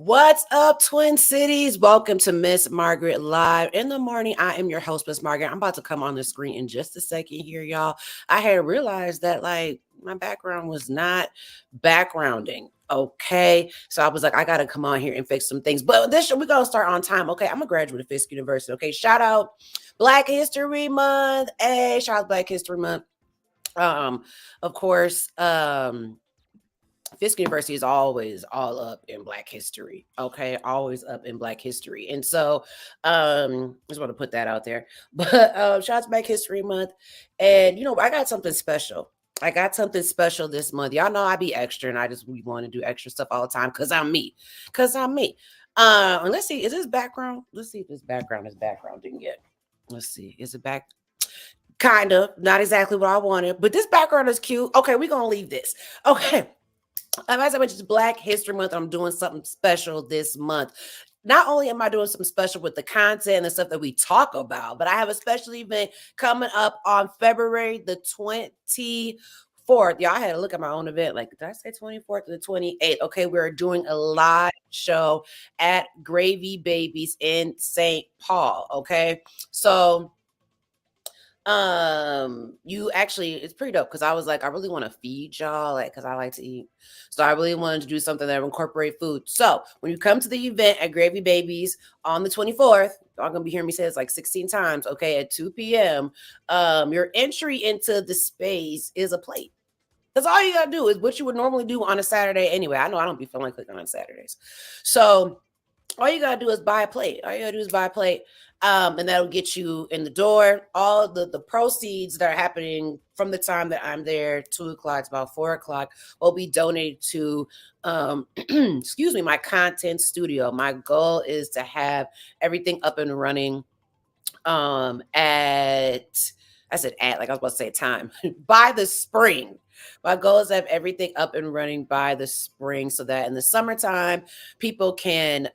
What's up, Twin Cities? Welcome to Miss Margaret Live in the morning. I am your host, Miss Margaret. I'm about to come on the screen in just a second here, y'all. I had realized that my background was not backgrounding. Okay. So I was like, I gotta come on here and fix some things. But this we're gonna start on time. Okay. I'm a graduate of Fisk University. Okay. Shout out Black History Month. Hey, shout out Black History Month. Um, of course, Fisk University is always all up in Black history. Okay, always up in Black history, and so just want to put that out there. But shout out to Black History Month, and I got something special. I got something special this month. Y'all know I be extra, and we want to do extra stuff all the time because I'm me. Because I'm me. And let's see, is this background? Let's see if this background is backgrounding yet. Let's see, is it back? Kind of, not exactly what I wanted, but this background is cute. Okay, we're gonna leave this. Okay. As I mentioned, it's Black History Month. I'm doing something special this month. Not only am I doing something special with the content and the stuff that we talk about, but I have a special event coming up on February the 24th. Y'all, I had to look at my own event. Like, did I say 24th or the 28th? Okay, we're doing a live show at Gravy Babies in St. Paul. Okay, so you actually, it's pretty dope because I was like, I really want to feed y'all, like, because I like to eat. So I really wanted to do something that would incorporate food. So when you come to the event at Gravy Babies on the 24th, y'all gonna be hearing me say it's like 16 times, okay, at 2 p.m. Your entry into the space is a plate. That's all you gotta do is what you would normally do on a Saturday anyway. I know I don't be feeling like cooking on Saturdays. So all you gotta do is buy a plate. All you gotta do is buy a plate. And that'll get you in the door. All the proceeds that are happening from the time that I'm there, 2 o'clock, it's about 4 o'clock, will be donated to excuse me, my content studio. My goal is to have everything up and running at I said at, like I was about to say time, by the spring. My goal is to have everything up and running by the spring so that in the summertime people can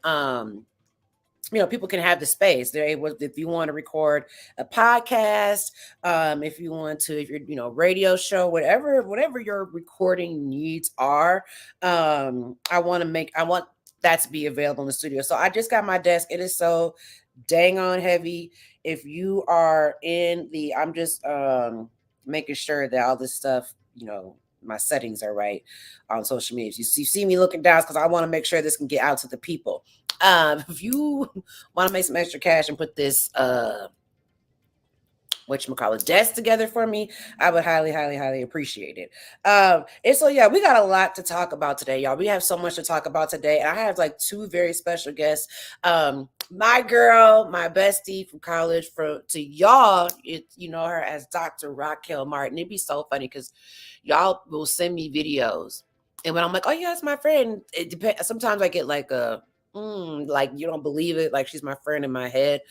people can have the space. They're able, if you want to record a podcast, if you want to, if you're, radio show, whatever your recording needs are, I want that to be available in the studio. So I just got my desk. It is so dang on heavy. If you are in the, I'm just making sure that all this stuff, my settings are right on social media. If you see me looking down, because I want to make sure this can get out to the people. If you want to make some extra cash and put this desk together for me, I would highly, highly, highly appreciate it. And so yeah, we got a lot to talk about today, y'all. We have so much to talk about today, and I have like two very special guests. My girl, my bestie from college, to y'all, you know her as Dr. Raquel Martin. It'd be so funny because y'all will send me videos, and when I'm like, oh yeah, it's my friend, it depends. Sometimes I get like a like you don't believe it, like she's my friend in my head.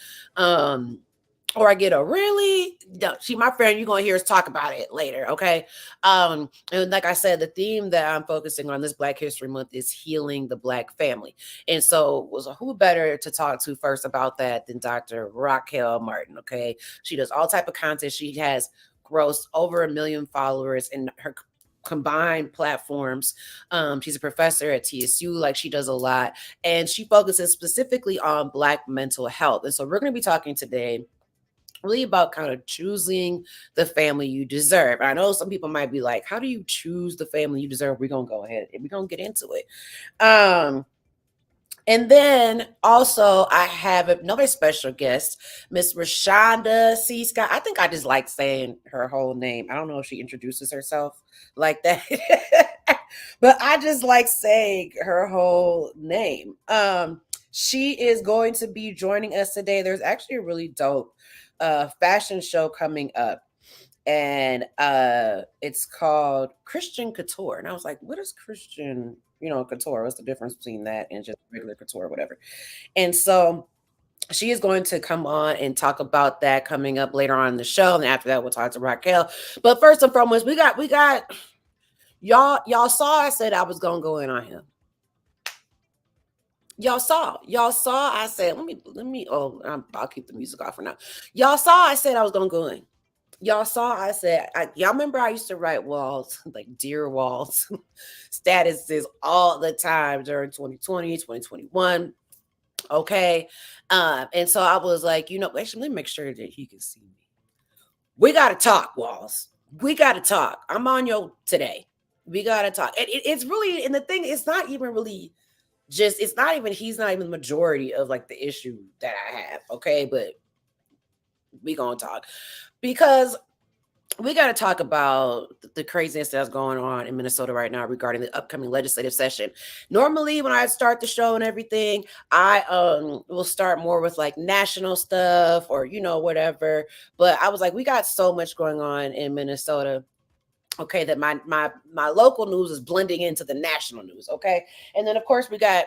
Or I get a really, no, she my friend, you're gonna hear us talk about it later, okay? And like I said, the theme that I'm focusing on this Black History Month is healing the Black family. And so who better to talk to first about that than Dr. Raquel Martin, okay? She does all type of content. She has grossed over 1 million followers in her combined platforms. She's a professor at TSU, like she does a lot, and she focuses specifically on Black mental health. And so we're going to be talking today really about kind of choosing the family you deserve. I know some people might be like, how do you choose the family you deserve? We're going to go ahead and we're going to get into it. And then also I have another special guest, Miss Rashawnda C. Scott. I think I just like saying her whole name. I don't know if she introduces herself like that, but I just like saying her whole name. She is going to be joining us today. There's actually a really dope fashion show coming up, and it's called Christian Couture. And I was like, what is Christian couture? What's the difference between that and just regular couture or whatever? And so she is going to come on and talk about that coming up later on in the show, and after that we'll talk to Raquel. But first and foremost, we got y'all saw I said I was gonna go in on him. Y'all saw I said let me I'll keep the music off for now. Y'all saw I said I was gonna go in. Y'all saw, I said, y'all remember I used to write walls, like dear walls, statuses all the time during 2020, 2021. Okay. And so I was like, actually, let me make sure that he can see me. We got to talk, walls. We got to talk. I'm on your today. We got to talk. It's really, and the thing, it's not even really just, it's not even, he's not even the majority of like the issue that I have. Okay. But we going to talk because we got to talk about the craziness that's going on in Minnesota right now regarding the upcoming legislative session. Normally, when I start the show and everything, I will start more with like national stuff or whatever. But I was like, we got so much going on in Minnesota. Okay, that my local news is blending into the national news. Okay, and then of course we got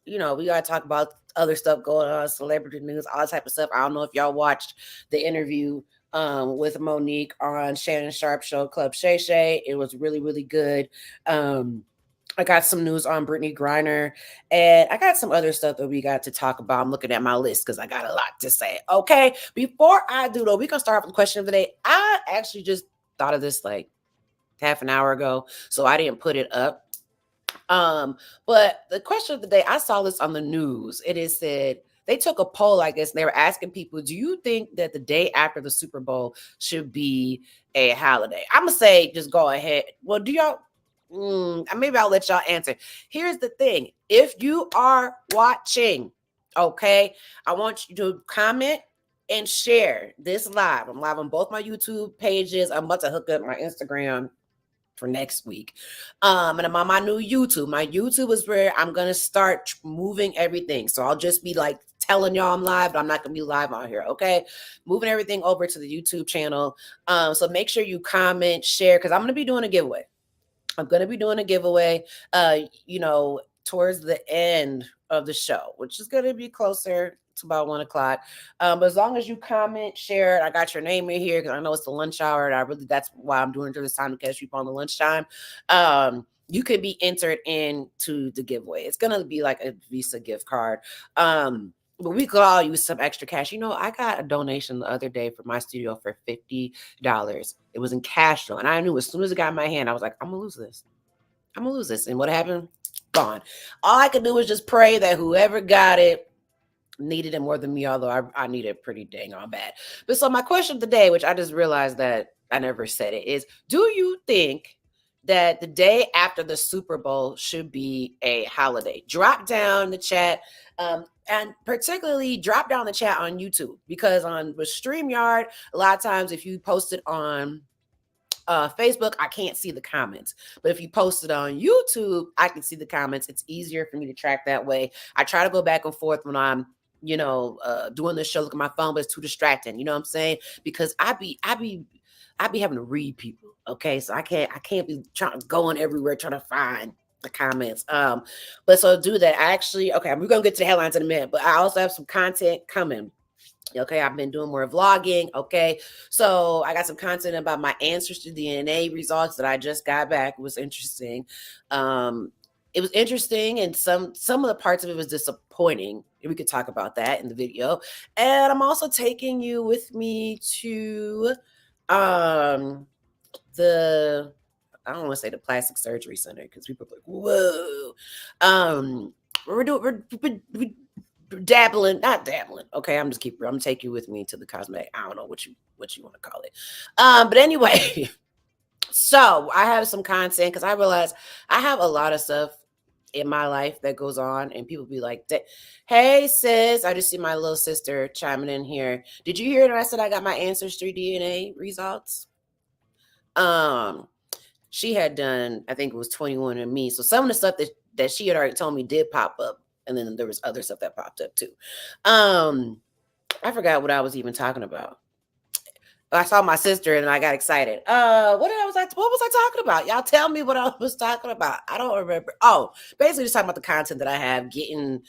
to talk about other stuff going on, celebrity news, all type of stuff. I don't know if y'all watched the interview with Monique on Shannon Sharp show Club Shay Shay. It was really, really good. I got some news on Brittany Griner, and I got some other stuff that we got to talk about. I'm looking at my list because I got a lot to say. Okay, before I do though, we can start with the question of the day. I actually just thought of this like half an hour ago, so I didn't put it up. But the question of the day, I saw this on the news. It is said they took a poll, I guess, and they were asking people, do you think that the day after the Super Bowl should be a holiday? I'm gonna say just go ahead. Well, do y'all maybe I'll let y'all answer. Here's the thing. If you are watching, okay, I want you to comment and share this live. I'm live on both my YouTube pages. I'm about to hook up my Instagram for next week. And I'm on my new YouTube. My YouTube is where I'm gonna start moving everything. So I'll just be like telling y'all I'm live, but I'm not gonna be live on here. Okay, moving everything over to the YouTube channel. So make sure you comment, share, because I'm gonna be doing a giveaway. I'm gonna be doing a giveaway. Towards the end of the show, which is gonna be closer to about 1 o'clock. But as long as you comment, share it, I got your name in here because I know it's the lunch hour, and that's why I'm doing it during this time to catch people on the lunchtime. You could be entered into the giveaway. It's gonna be like a Visa gift card. But we could all use some extra cash. I got a donation the other day for my studio for $50. It was in cash though. And I knew as soon as it got in my hand, I was like, I'm gonna lose this. I'm gonna lose this. And what happened? Gone. All I could do was just pray that whoever got it needed it more than me, although I need it pretty dang on bad. But so my question of the day, which I just realized that I never said it, is do you think that the day after the Super Bowl should be a holiday? Drop down the chat. And particularly drop down the chat on YouTube, because on with StreamYard, a lot of times if you post it on Facebook, I can't see the comments. But if you post it on YouTube, I can see the comments. It's easier for me to track that way. I try to go back and forth when I'm doing this show, look at my phone, but it's too distracting. You know what I'm saying? Because I be having to read people. Okay, so I can't be going everywhere trying to find the comments. But so do that. We're gonna get to the headlines in a minute, but I also have some content coming. Okay, I've been doing more vlogging. Okay, so I got some content about my answers to DNA results that I just got back. It was interesting. It was interesting, and some of the parts of it was disappointing. We could talk about that in the video. And I'm also taking you with me to the I don't want to say the plastic surgery center because people are like, whoa. We're dabbling, not dabbling. Okay, I'm gonna take you with me to the cosmetic. I don't know what you want to call it. But anyway, so I have some content because I realize I have a lot of stuff in my life that goes on, and people be like, hey sis, I just see my little sister chiming in here. Did you hear that I said I got my ancestry DNA results? She had done, I think it was 21andMe. So some of the stuff that she had already told me did pop up. And then there was other stuff that popped up too. I forgot what I was even talking about. I saw my sister and I got excited. What was I talking about? Y'all tell me what I was talking about. I don't remember. Oh, basically just talking about the content that I have, getting,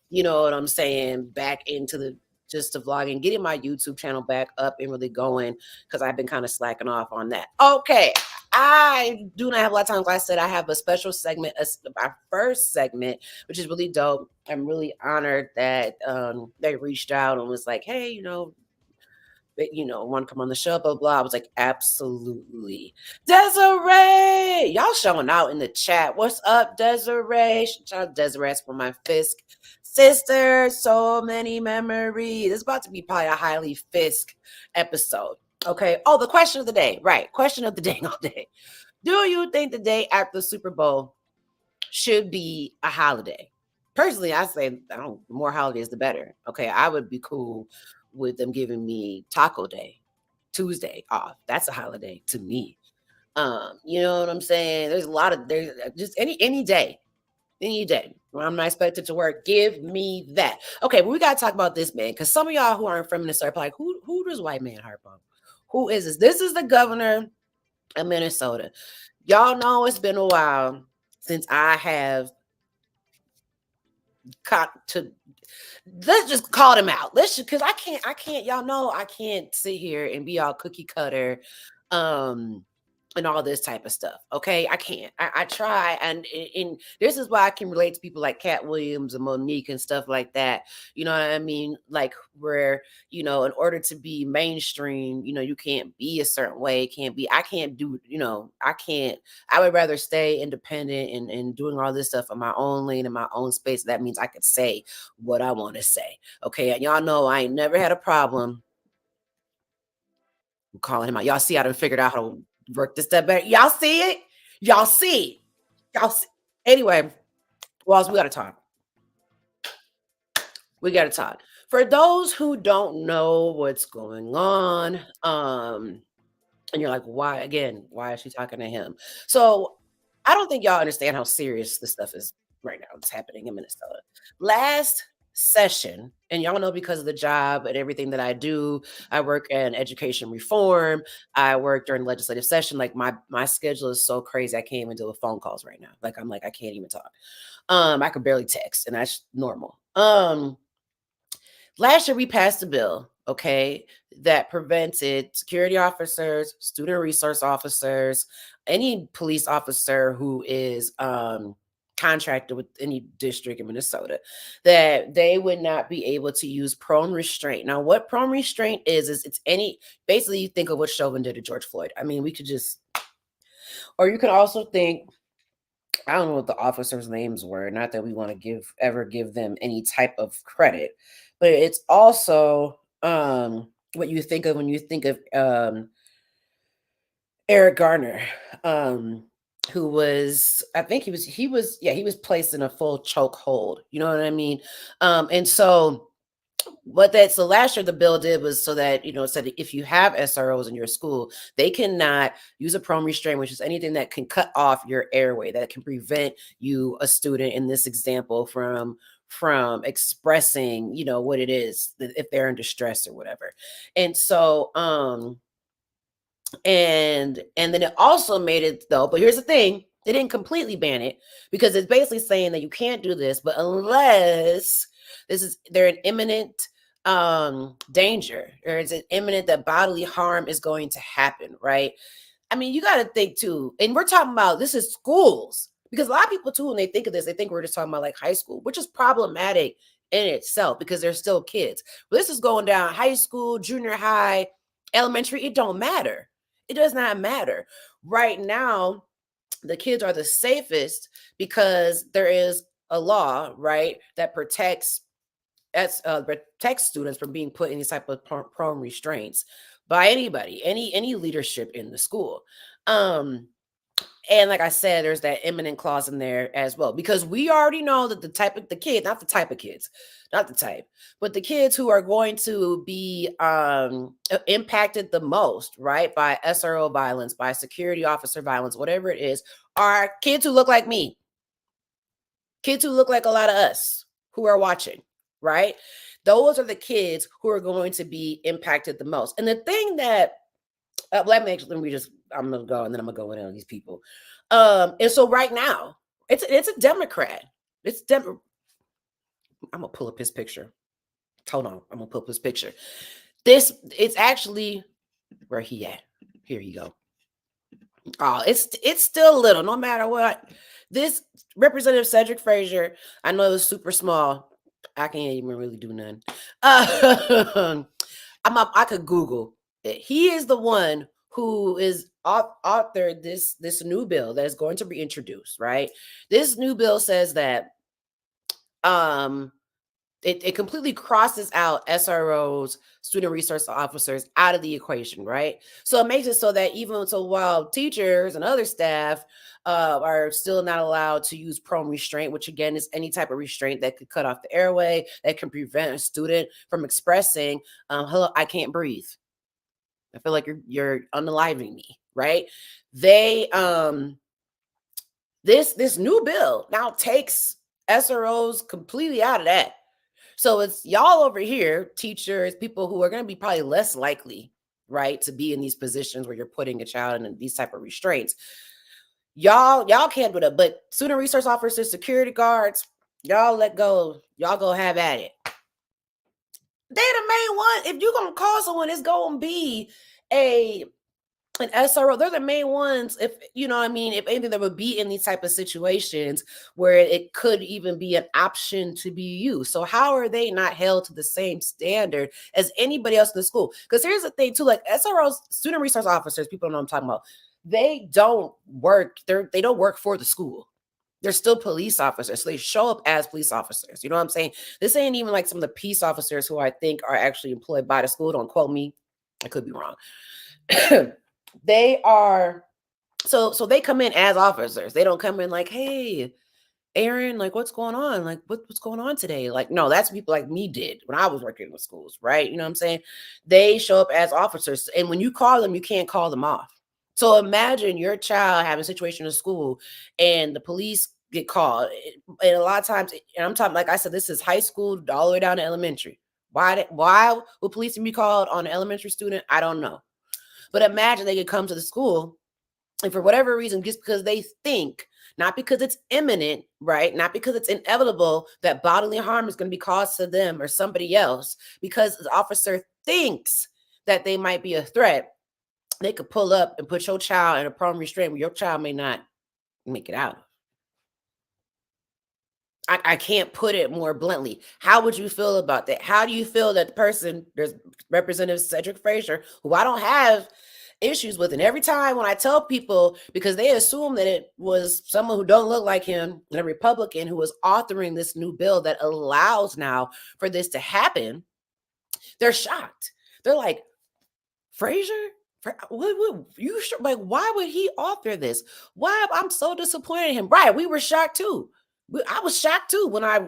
you know what I'm saying, back into the vlogging, getting my YouTube channel back up and really going, because I've been kind of slacking off on that. Okay. I do not have a lot of time. Like I said, I have a special segment, our first segment, which is really dope. I'm really honored that they reached out and was like, hey, want to come on the show, blah, blah. I was like, absolutely. Desiree, y'all showing out in the chat. What's up, Desiree? Shout out Desiree for my Fisk sister. So many memories. It's about to be probably a highly Fisk episode. Okay. Oh, the question of the day. Right. Question of the day all day. Do you think the day after the Super Bowl should be a holiday? Personally, I say I don't the more holidays the better. Okay. I would be cool with them giving me Taco Day, Tuesday off. That's a holiday to me. You know what I'm saying? There's just any day. Any day when I'm not expected to work, give me that. Okay, but we gotta talk about this man because some of y'all who aren't feminists are like, who does white man harp on? Who is this? This is the governor of Minnesota. Y'all know it's been a while since I have caught to let's just call him out. Let's because I can't, y'all know I can't sit here and be all cookie cutter. Um and all this type of stuff. Okay, I can't. I try, and this is why I can relate to people like Cat Williams and Monique and stuff like that. You know what I mean? Like where in order to be mainstream, you can't be a certain way. Can't be. I can't do. I can't. I would rather stay independent and doing all this stuff in my own lane in my own space. That means I could say what I want to say. Okay, and y'all know I ain't never had a problem calling him out. Y'all see, I done figured out how to work this step better. Y'all see it? Y'all see it? Y'all see. Anyway, Walls, we got to talk. We got to talk. For those who don't know what's going on, and you're like, why again? Why is she talking to him? So I don't think y'all understand how serious this stuff is right now. It's happening in Minnesota. Last session, and y'all know because of the job and everything that I do, I work in education reform. I work during legislative session. Like my schedule is so crazy. I can't even deal with phone calls right now. Like I'm like, I can't even talk. I could barely text, and that's normal. Last year we passed a bill, okay, that prevented security officers, student resource officers, any police officer who is contracted with any district in Minnesota, that they would not be able to use prone restraint. Now, what prone restraint is it's any basically you think of what Chauvin did to George Floyd. I mean, we could just, or you can also think, I don't know what the officers' names were. Not that we want to give them any type of credit, but it's also what you think of when you think of Eric Garner, who was, I think he was placed in a full choke hold. You know what I mean? And so so last year the bill did was so that it said that if you have SROs in your school, they cannot use a prone restraint, which is anything that can cut off your airway, that can prevent you, a student in this example, from expressing what it is if they're in distress or whatever. And so and then it also made it though, but here's the thing, they didn't completely ban it because it's basically saying that you can't do this, but unless they're in imminent danger, or is it imminent that bodily harm is going to happen, right? I mean, you got to think too, and we're talking about this is schools, because a lot of people too, when they think of this, they think we're just talking about like high school, which is problematic in itself because they're still kids. But this is going down high school, junior high, elementary. It don't matter. It does not matter. Right now, the kids are the safest because there is a law, right, that protects students from being put in these type of prone restraints by anybody, any leadership in the school. And like I said, there's that imminent clause in there as well, because we already know that not the type of kids, not the type, but the kids who are going to be impacted the most, right, by SRO violence, by security officer violence, whatever it is, are kids who look like me, kids who look like a lot of us who are watching, right? Those are the kids who are going to be impacted the most. And the thing that I'm gonna go and then I'm gonna go in on these people. And so right now, it's a Democrat. I'm gonna pull up his picture. Hold on, I'm gonna pull up his picture. It's actually where he at. Here you go. Oh, it's still little, no matter what. This Representative Cedric Frazier, I know it was super small. I can't even really do none. I could Google it. He is the one who is authored this new bill that is going to be introduced, right? This new bill says that um it completely crosses out SROs, student resource officers, out of the equation, right? So it makes it so that even so while teachers and other staff are still not allowed to use prone restraint, which again is any type of restraint that could cut off the airway, that can prevent a student from expressing, hello, I can't breathe. I feel like you're unaliving me, right? They this new bill now takes SROs completely out of that. So it's y'all over here, teachers, people who are going to be probably less likely, right, to be in these positions where you're putting a child in these type of restraints. Y'all can't do that. But student resource officers, security guards, y'all let go. Y'all go have at it. They the main one. If you're gonna call someone, it's gonna be a an SRO. They're the main ones. If you know what I mean, if anything, that would be in these type of situations where it could even be an option to be used. So how are they not held to the same standard as anybody else in the school? Because here's the thing too, like SROs, student resource officers, people know what I'm talking about. They don't work. They don't work for the school. They're still police officers. So they show up as police officers. You know what I'm saying? This ain't even like some of the peace officers who I think are actually employed by the school. Don't quote me. I could be wrong. They are so they come in as officers. They don't come in like, hey, Aaron, like what's going on? Like what's going on today? Like, no, that's people like me did when I was working with schools, right? You know what I'm saying? They show up as officers. And when you call them, you can't call them off. So imagine your child having a situation in school and the police get called. And a lot of times, and I'm talking, like I said, this is high school all the way down to elementary. Why would police be called on an elementary student? I don't know. But imagine they could come to the school and for whatever reason, just because they think, not because it's imminent, right? Not because it's inevitable that bodily harm is going to be caused to them or somebody else, because the officer thinks that they might be a threat, they could pull up and put your child in a prone restraint where your child may not make it out. I can't put it more bluntly. How would you feel about that? How do you feel that the person, there's Representative Cedric Frazier, who I don't have issues with, and every time when I tell people, because they assume that it was someone who don't look like him, a Republican, who was authoring this new bill that allows now for this to happen, they're shocked. They're like, Frazier? What you sure? Like, why would he author this? Why? I'm so disappointed in him. Right. We were shocked too. I was shocked too when I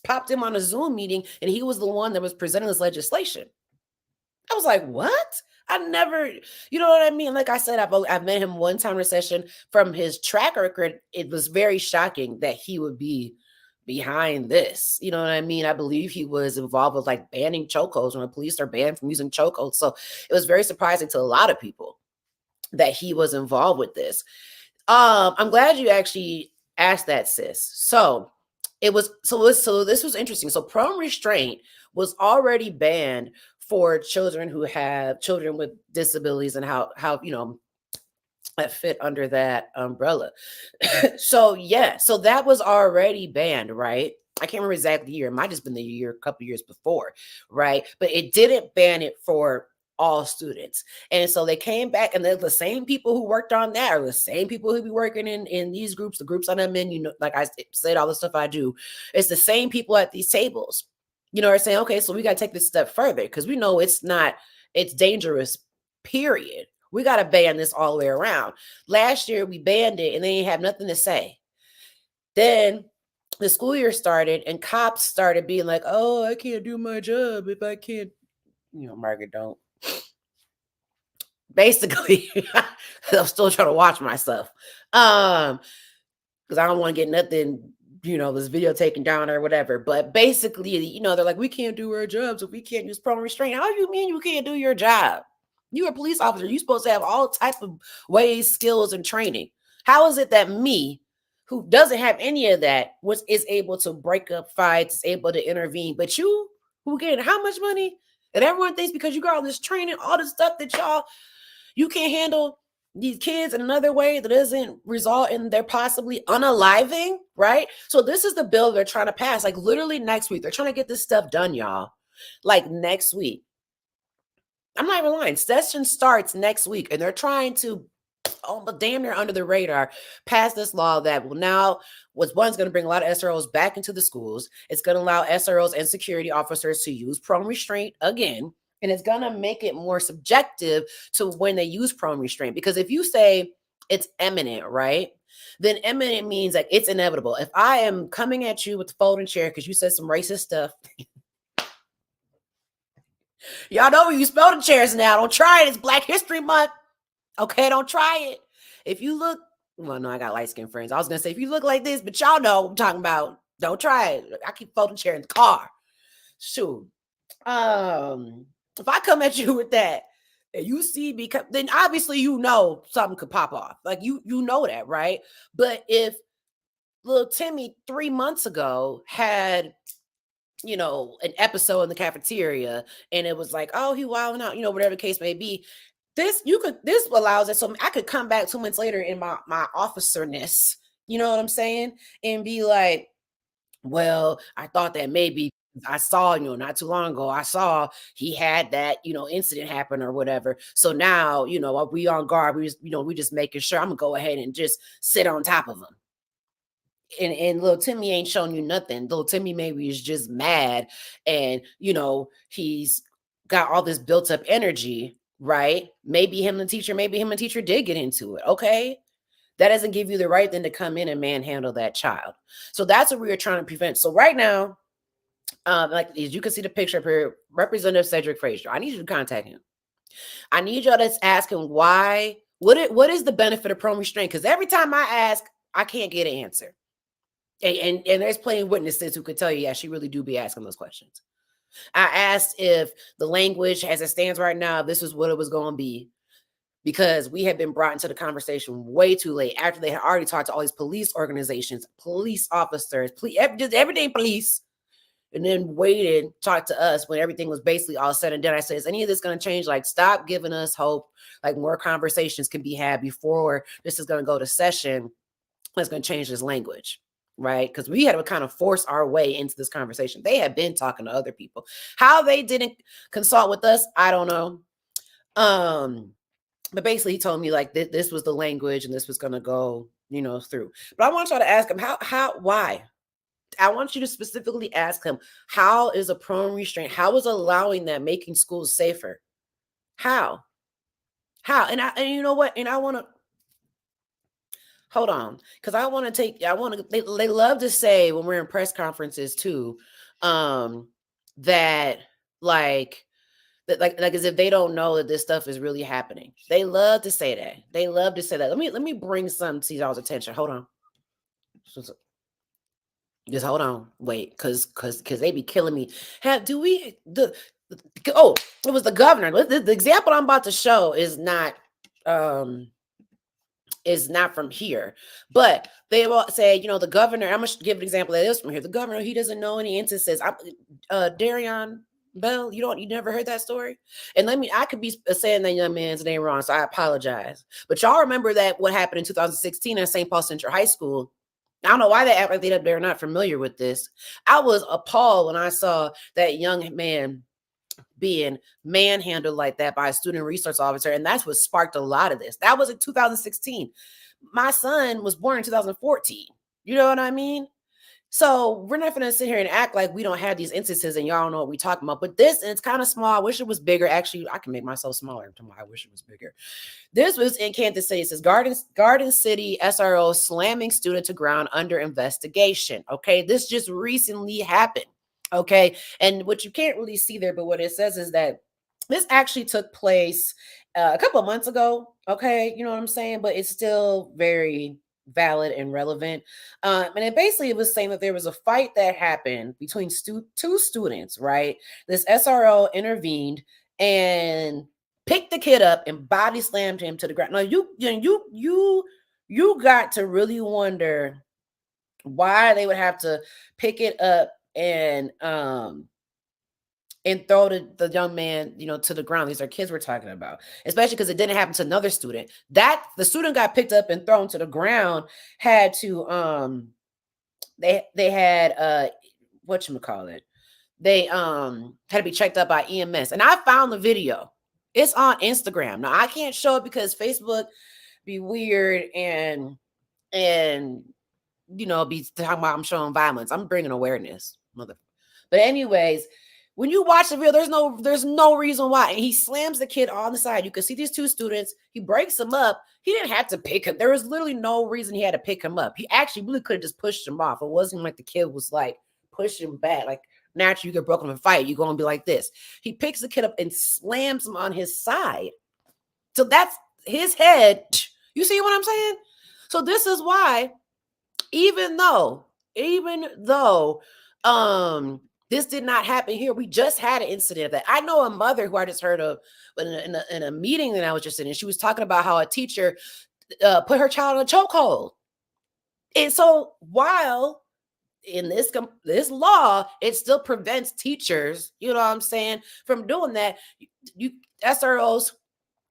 popped him on a Zoom meeting and he was the one that was presenting this legislation. I was like, what? I never, you know what I mean? Like I said, I've met him one time in a session. From his track record, it was very shocking that he would be behind this. You know what I mean? I believe he was involved with like banning chokeholds when the police are banned from using chokeholds. So it was very surprising to a lot of people that he was involved with this. I'm glad you actually asked that, sis. So this was interesting. So prone restraint was already banned for children who have children with disabilities and how that fit under that umbrella. So yeah, so that was already banned, right? I can't remember exactly the year. It might have just been the year, a couple years before, right? But it didn't ban it for all students. And so they came back, and they're the same people who worked on that are the same people who be working in these groups, the groups I'm in, like I said, all the stuff I do. It's the same people at these tables, are saying, okay, so we got to take this step further because we know it's dangerous, period. We got to ban this all the way around. Last year we banned it and they didn't have nothing to say. Then the school year started and cops started being like, oh, I can't do my job if I can't, Margaret, don't. Basically, I'm still trying to watch myself. Because I don't want to get nothing, this video taken down or whatever. But basically, they're like, we can't do our jobs if we can't use prone restraint. How do you mean you can't do your job? You're a police officer. You're supposed to have all type of ways, skills, and training. How is it that me, who doesn't have any of that, is able to break up fights, is able to intervene, but you, who getting how much money? And everyone thinks because you got all this training, all this stuff that you can't handle these kids in another way that doesn't result in their possibly unaliving, right? So this is the bill they're trying to pass. Like literally next week, they're trying to get this stuff done, y'all. Like next week. I'm not even lying. Session starts next week, and they're trying to, oh, but damn near under the radar, pass this law that will now was one's going to bring a lot of SROs back into the schools. It's going to allow SROs and security officers to use prone restraint again, and it's going to make it more subjective to when they use prone restraint. Because if you say it's imminent, right? Then imminent means like it's inevitable. If I am coming at you with the folding chair because you said some racist stuff, y'all know when you spell the chairs now. Don't try it. It's Black History Month. Okay, don't try it. If you look, well, no, I got light skinned friends. I was gonna say if you look like this, but y'all know what I'm talking about. Don't try it. I keep folding chair in the car. Shoot. If I come at you with that and you see me, then obviously you know something could pop off. Like you know that, right? But if little Timmy 3 months ago had an episode in the cafeteria and it was like, oh, he wilding out, whatever the case may be. This allows it so I could come back 2 months later in my officerness, you know what I'm saying? And be like, well, I thought that maybe I saw, not too long ago, I saw he had that, incident happen or whatever. So now, we on guard. We just making sure I'm gonna go ahead and just sit on top of him. And little Timmy ain't showing you nothing. Little Timmy maybe is just mad, and he's got all this built up energy, right? Maybe him and the teacher did get into it. Okay. That doesn't give you the right then to come in and manhandle that child. So that's what we are trying to prevent. So right now, like as you can see the picture up here, Representative Cedric Frazier. I need you to contact him. I need y'all to ask him why. What is the benefit of prone restraint? Because every time I ask, I can't get an answer. And there's plenty of witnesses who could tell you, yeah, she really do be asking those questions. I asked if the language as it stands right now, this is what it was going to be, because we had been brought into the conversation way too late after they had already talked to all these police organizations, police officers, just everything police, and then waited, talked to us when everything was basically all said and done. I said, is any of this going to change? Like, stop giving us hope. Like, more conversations can be had before this is going to go to session. That's going to change this language. Right? Because we had to kind of force our way into this conversation. They had been talking to other people. How they didn't consult with us, I don't know. But basically he told me like this was the language and this was going to go, through. But I want y'all to ask him why? I want you to specifically ask him, how is a prone restraint? How is allowing that making schools safer? How? And you know what? And I want to hold on, because they love to say when we're in press conferences too, that like as if they don't know that this stuff is really happening. They love to say that. Let me bring some to y'all's attention. Hold on. Just hold on. Wait, because they be killing me. It was the governor. The example I'm about to show is not from here, but they will say, the governor, I'm gonna give an example that is from here. The governor, he doesn't know any instances. Darion Bell, you never heard that story? And I could be saying that young man's name wrong, so I apologize. But y'all remember that what happened in 2016 at St. Paul Central High School. I don't know why they act like they're not familiar with this. I was appalled when I saw that young man being manhandled like that by a student resource officer. And that's what sparked a lot of this. That was in 2016. My son was born in 2014. You know what I mean? So we're not going to sit here and act like we don't have these instances and y'all don't know what we're talking about. But this, and it's kind of small. I wish it was bigger. Actually, I can make myself smaller. I wish it was bigger. This was in Kansas City. It says Garden City SRO slamming student to ground under investigation. Okay, this just recently happened. Okay, and what you can't really see there, but what it says is that this actually took place a couple of months ago. Okay, you know what I'm saying? But it's still very valid and relevant. And it was saying that there was a fight that happened between two students, right? This SRO intervened and picked the kid up and body slammed him to the ground. Now you got to really wonder why they would have to pick it up and throw the young man, to the ground. These are kids we're talking about, especially because it didn't happen to another student. That the student got picked up and thrown to the ground had to they had whatchamacallit, they had to be checked up by EMS. And I found the video. It's on Instagram. Now I can't show it because Facebook be weird and be talking about I'm showing violence. I'm bringing awareness, mother. But anyways, when you watch the video, there's no reason why. And he slams the kid on the side. You can see these two students. He breaks him up. He didn't have to pick him. There was literally no reason he had to pick him up. He actually really could have just pushed him off. It wasn't like the kid was like pushing him back. Like naturally, you get broken in a fight. You're gonna be like this. He picks the kid up and slams him on his side. So that's his head. You see what I'm saying? So this is why, even though this did not happen here, we just had an incident that I know a mother who I just heard of in a meeting that I was just in. She was talking about how a teacher put her child in a chokehold. And so while in this law, it still prevents teachers, you know what I'm saying, from doing that. You SROs,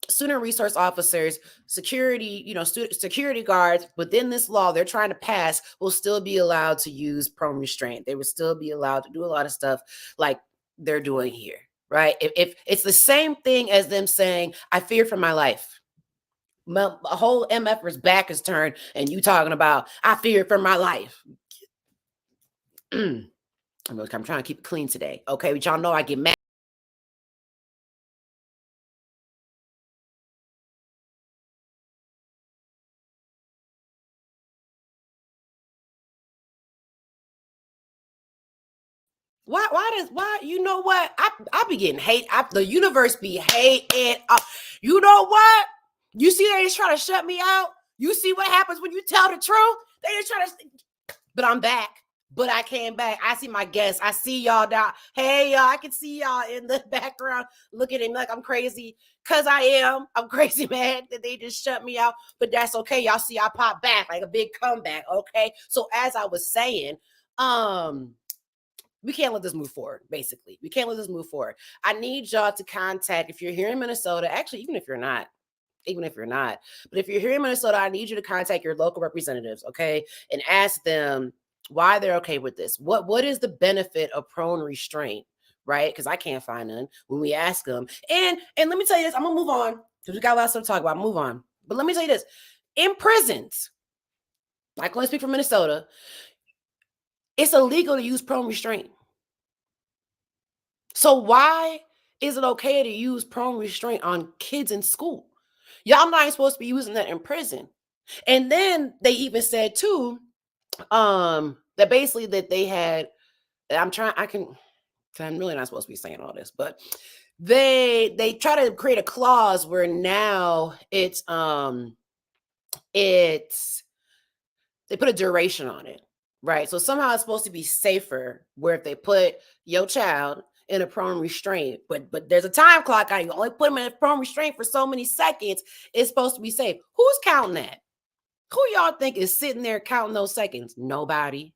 student resource officers, security, security guards within this law they're trying to pass will still be allowed to use prone restraint. They will still be allowed to do a lot of stuff like they're doing here, right? If it's the same thing as them saying, I fear for my life. A whole MFer's back is turned and you talking about, I fear for my life. I'm trying to keep it clean today. Okay, but y'all know I get mad. Why you know what? I be getting hate. The universe be hating. You know what? You see they just try to shut me out. You see what happens when you tell the truth? They just try to, but I'm back. But I came back. I see my guests. I see y'all down. Hey, y'all, I can see y'all in the background looking at me like I'm crazy. Cause I am. I'm crazy, man, that they just shut me out. But that's okay. Y'all see I pop back like a big comeback. Okay. So as I was saying, we can't let this move forward, basically. We can't let this move forward. I need y'all to contact, if you're here in Minnesota, actually, even if you're not, but if you're here in Minnesota, I need you to contact your local representatives, okay? And ask them why they're okay with this. What is the benefit of prone restraint, right? Because I can't find none when we ask them. And let me tell you this, I'm gonna move on, because we got a lot of stuff to talk about, move on. But let me tell you this, in prisons, I can only speak for Minnesota, it's illegal to use prone restraint. So why is it okay to use prone restraint on kids in school? Y'all not supposed to be using that in prison. And then they even said too, that basically that they had, I'm really not supposed to be saying all this, but they try to create a clause where now they put a duration on it. Right. So somehow it's supposed to be safer where if they put your child in a prone restraint, but there's a time clock on you only put them in a prone restraint for so many seconds, it's supposed to be safe. Who's counting that? Who y'all think is sitting there counting those seconds? Nobody.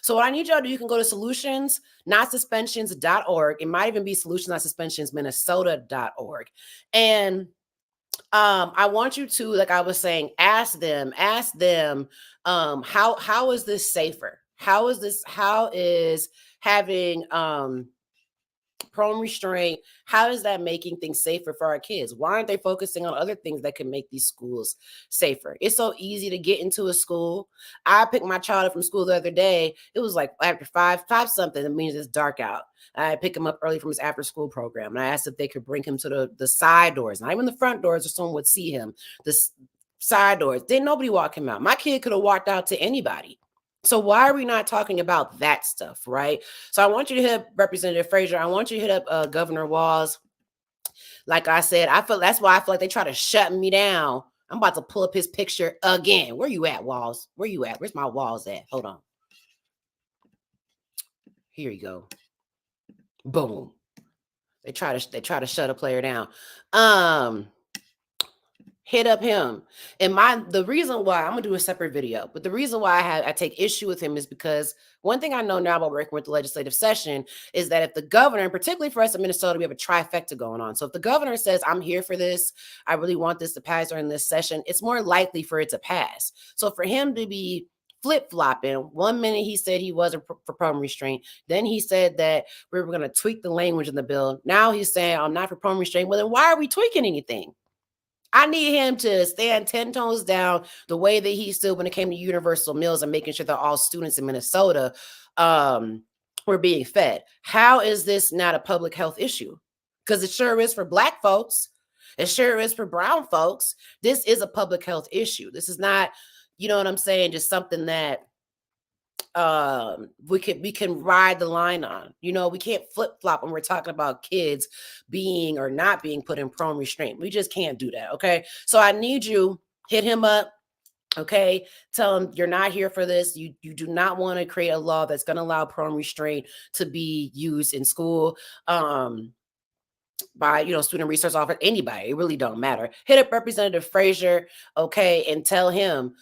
So what I need y'all to do, you can go to solutionsnotsuspensions.org. It might even be solutionsnotsuspensionminnesota.org. And I want you to, like I was saying, ask them, how is this safer? How is having prone restraint, how is that making things safer for our kids? Why aren't they focusing on other things that can make these schools safer? It's so easy to get into a school. I picked my child up from school the other day. It was like after five something. That means it's dark out. I picked him up early from his after school program. And I asked if they could bring him to the side doors, not even the front doors, or someone would see him. The side doors. Didn't nobody walk him out. My kid could have walked out to anybody. So why are we not talking about that stuff, right? So I want you to hit up Representative Frazier. I want you to hit up Governor Walz. Like I said, that's why I feel like they try to shut me down. I'm about to pull up his picture again. Where you at, Walz? Where you at? Where's my Walz at? Hold on. Here you go. Boom. They try to shut a player down. Hit up him. And the reason why I'm gonna do a separate video, but the reason why I take issue with him is because one thing I know now about working with the legislative session is that if the governor, and particularly for us in Minnesota, we have a trifecta going on. So if the governor says, I'm here for this, I really want this to pass during this session, it's more likely for it to pass. So for him to be flip-flopping. 1 minute he said he wasn't for prom restraint. Then he said that we were going to tweak the language in the bill. Now he's saying I'm not for prom restraint. Well, then why are we tweaking anything? I need him to stand 10 tones down the way that he stood when it came to universal meals and making sure that all students in Minnesota were being fed. How is this not a public health issue? Because it sure is for Black folks. It sure is for brown folks. This is a public health issue. This is not, you know what I'm saying, just something that we can ride the line on. You know, we can't flip-flop when we're talking about kids being or not being put in prom restraint. We just can't do that. Okay. So I need you, hit him up. Okay. Tell him you're not here for this. You do not want to create a law that's going to allow prom restraint to be used in school. By, you know, student resource officer, anybody. It really don't matter. Hit up Representative Frazier, okay, and tell him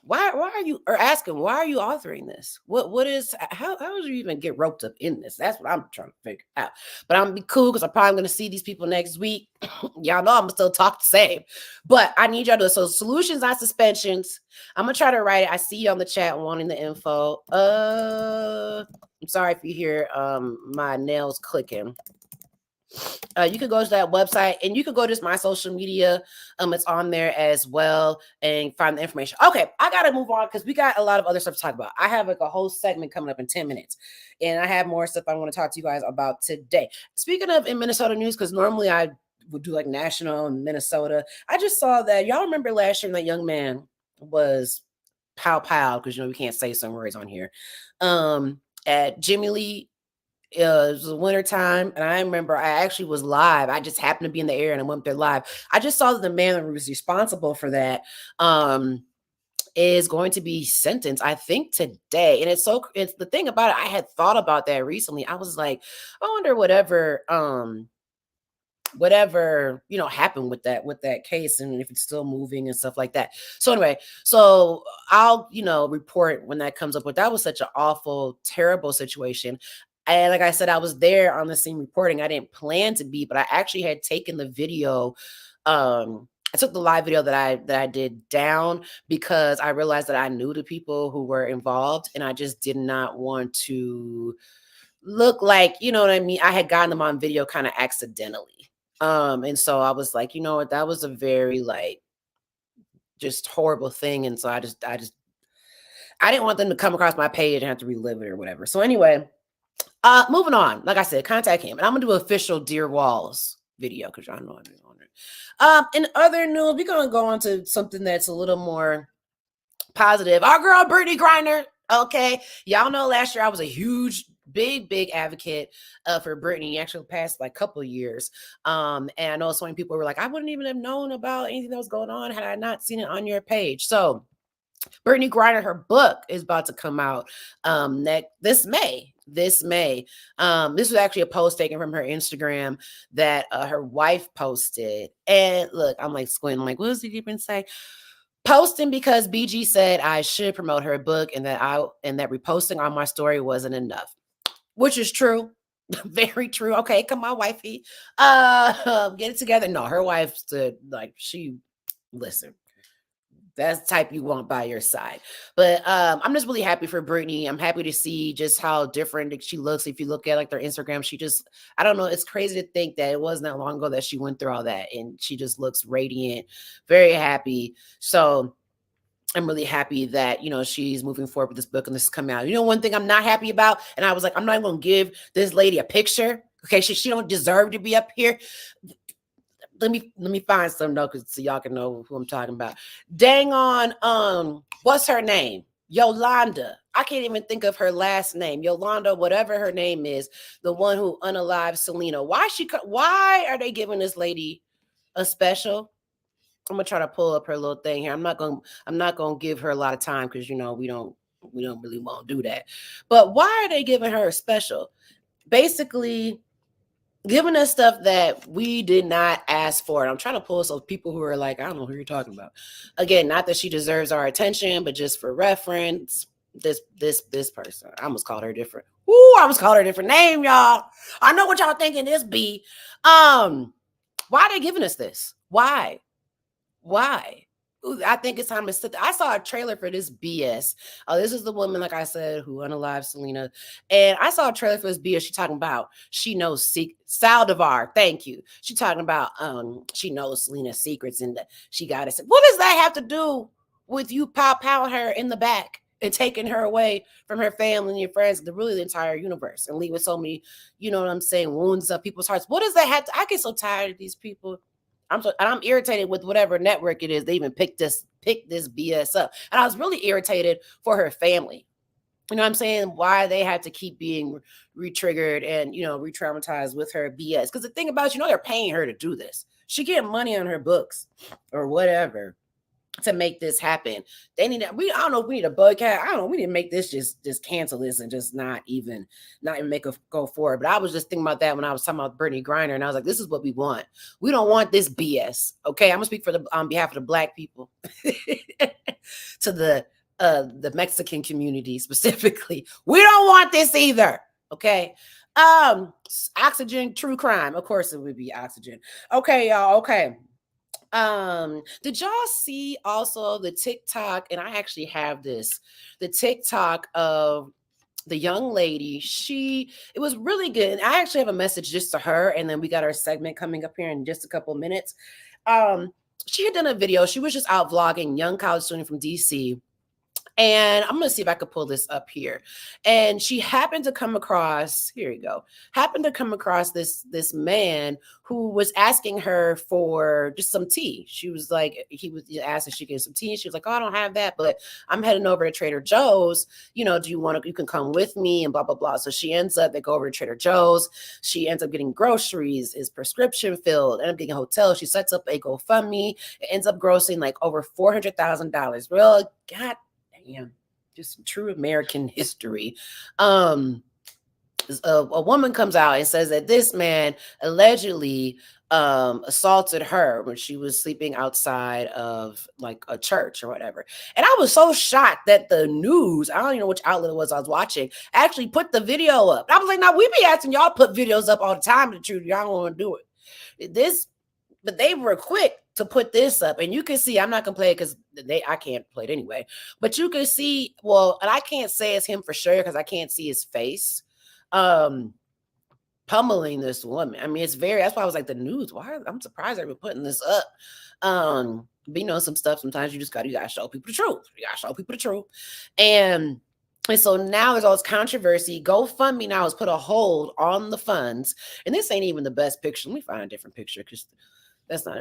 why are you, or ask him, why are you authoring this? What is, how did you even get roped up in this? That's what I'm trying to figure out. But I'm gonna be cool because I'm probably gonna see these people next week. Y'all know I'm gonna still talk the same, but I need y'all to, so solutions, not suspensions. I'm gonna try to write it. I see you on the chat wanting the info. I'm sorry if you hear my nails clicking. You could go to that website, and you could go to my social media. It's on there as well, and find the information. Okay, I gotta move on because we got a lot of other stuff to talk about. I have like a whole segment coming up in 10 minutes, and I have more stuff I want to talk to you guys about today. Speaking of in Minnesota news, because normally I would do like national and Minnesota. I just saw that, y'all remember last year that young man was pow because, you know, we can't say some words on here. At Jimmy Lee. It was the winter time, and I remember I actually was live. I just happened to be in the air, and I went there live. I just saw that the man that was responsible for that is going to be sentenced, I think, today. And it's the thing about it. I had thought about that recently. I was like, I wonder whatever you know happened with that case, and if it's still moving and stuff like that. So anyway, so I'll, you know, report when that comes up. But that was such an awful, terrible situation. And like I said, I was there on the scene reporting. I didn't plan to be, but I actually had taken the video. I took the live video that I did down because I realized that I knew the people who were involved, and I just did not want to look like, you know what I mean, I had gotten them on video kind of accidentally. And so I was like, you know what, that was a very like just horrible thing. And so I didn't want them to come across my page and have to relive it or whatever. So anyway, moving on. Like I said, contact him, and I'm gonna do an official Dear Walls video because y'all know I'm on it. In other news, we're gonna go on to something that's a little more positive. Our girl Brittany Griner. Okay, y'all know last year I was a huge, big advocate for Brittany. Actually, past like couple of years. And I know so many people were like, I wouldn't even have known about anything that was going on had I not seen it on your page. So Brittany Griner, her book is about to come out this May. This was actually a post taken from her Instagram that her wife posted. And look, I'm like squinting, I'm like, what does he even say? Posting because BG said I should promote her book, and that reposting on my story wasn't enough, which is true. Very true. Okay, come on, wifey. Get it together. No, her wife said, like, listen. That's the type you want by your side. But I'm just really happy for Brittany. I'm happy to see just how different she looks. If you look at like their Instagram, I don't know. It's crazy to think that it wasn't that long ago that she went through all that, and she just looks radiant, very happy. So I'm really happy that, you know, she's moving forward with this book and this is coming out. You know, one thing I'm not happy about, and I was like, I'm not even going to give this lady a picture. Okay, she don't deserve to be up here. Let me find some though, so y'all can know who I'm talking about. Dang on, what's her name? Yolanda. I can't even think of her last name. Yolanda, whatever her name is, the one who unalived Selena. Why are they giving this lady a special? I'm gonna try to pull up her little thing here. I'm not gonna give her a lot of time because, you know, we don't really want to do that. But why are they giving her a special? Basically, giving us stuff that we did not ask for. And I'm trying to pull some people who are like, I don't know who you're talking about. Again, not that she deserves our attention, but just for reference, this person. I almost called her different. I almost called her a different name, y'all. I know what y'all thinking this be. Why are they giving us this? Why? I think it's time to sit. I saw a trailer for this BS. Oh, this is the woman, like I said, who unalived Selena. And I saw a trailer for this BS. She talking about she knows Saldivar. Thank you. She talking about she knows Selena's secrets and that she got it. What does that have to do with you pow her in the back and taking her away from her family and your friends, really the entire universe, and leaving so many, you know what I'm saying, wounds up people's hearts? What does that have to? I get so tired of these people. I'm irritated with whatever network it is. They even picked this BS up. And I was really irritated for her family. You know what I'm saying? Why they had to keep being re-triggered and, re-traumatized with her BS. Because the thing about it, they're paying her to do this. She getting money on her books or whatever to make this happen. They need I don't know if we need a boycott. I don't know. We need to make this just cancel this and just not even make a go forward. But I was just thinking about that when I was talking about Brittany Griner, and I was like, this is what we want. We don't want this BS. Okay. I'm gonna speak on behalf of the Black people to the Mexican community specifically. We don't want this either. Okay. Oxygen, true crime. Of course it would be Oxygen. Okay, y'all. Okay. Did y'all see also the TikTok? And I actually have the TikTok of the young lady. It was really good. And I actually have a message just to her. And then we got our segment coming up here in just a couple minutes. She had done a video. She was just out vlogging, young college student from DC. And I'm going to see if I could pull this up here. And she happened to come across, here you go, this man who was asking her for just some tea. She was like, he was asked if she could get some tea. She was like, oh, I don't have that, but I'm heading over to Trader Joe's. Do you want to, you can come with me and blah, blah, blah. So they go over to Trader Joe's. She ends up getting groceries, his prescription filled, ends up getting a hotel. She sets up a GoFundMe. It ends up grossing like over $400,000. Well, God, just true American history. A woman comes out and says that this man allegedly assaulted her when she was sleeping outside of like a church or whatever. And I was so shocked that the news, I don't even know which outlet it was I was watching, actually put the video up. I was like, now we be asking y'all put videos up all the time, the truth. Y'all don't want to do it. But they were quick to put this up, and you can see, I'm not gonna play it because I can't play it anyway, but you can see, and I can't say it's him for sure because I can't see his face, pummeling this woman. I mean, that's why I was like, the news, I'm surprised they were putting this up. But some stuff, sometimes you gotta show people the truth. And so now there's all this controversy. GoFundMe now has put a hold on the funds, and this ain't even the best picture. Let me find a different picture because that's not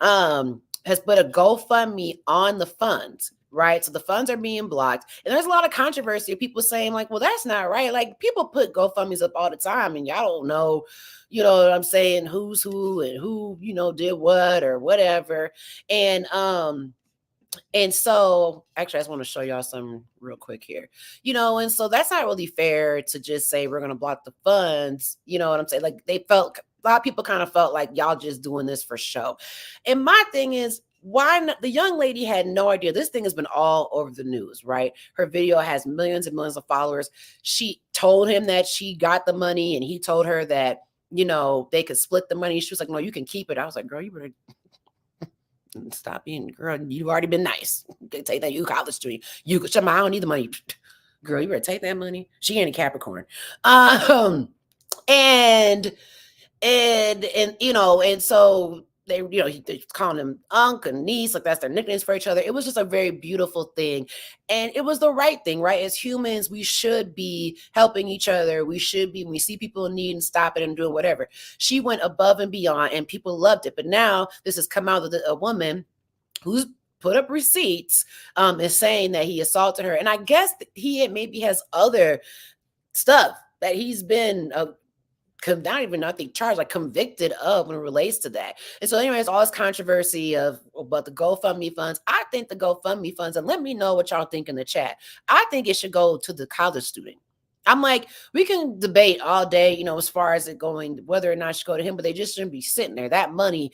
long. Has put a GoFundMe on the funds, right? So the funds are being blocked. And there's a lot of controversy of people saying like, well, that's not right. Like people put GoFundMes up all the time and y'all don't know, you know what I'm saying, who's who and who, did what or whatever. And so actually I just want to show y'all some real quick here, and so that's not really fair to just say we're going to block the funds. You know what I'm saying? Like a lot of people kind of felt like y'all just doing this for show. And my thing is, why not? The young lady had no idea. This thing has been all over the news, right? Her video has millions and millions of followers. She told him that she got the money and he told her that, they could split the money. She was like, no, you can keep it. I was like, girl, you better stop being, girl, you've already been nice. You take that, you college student. You could, I don't need the money. Girl, you better take that money. She ain't a Capricorn. And so they, they calling him uncle and niece, like that's their nicknames for each other. It was just a very beautiful thing. And it was the right thing, right? As humans, we should be helping each other. We should be, when we see people in need and stop it and doing whatever. She went above and beyond and people loved it. But now this has come out of a woman who's put up receipts, is saying that he assaulted her. And I guess he maybe has other stuff that he's been not even, I think, charged, like convicted of when it relates to that. And so anyways, all this controversy about the GoFundMe funds. I think the GoFundMe funds, and let me know what y'all think in the chat. I think it should go to the college student. I'm like, we can debate all day, as far as it going, whether or not it should go to him, but they just shouldn't be sitting there. That money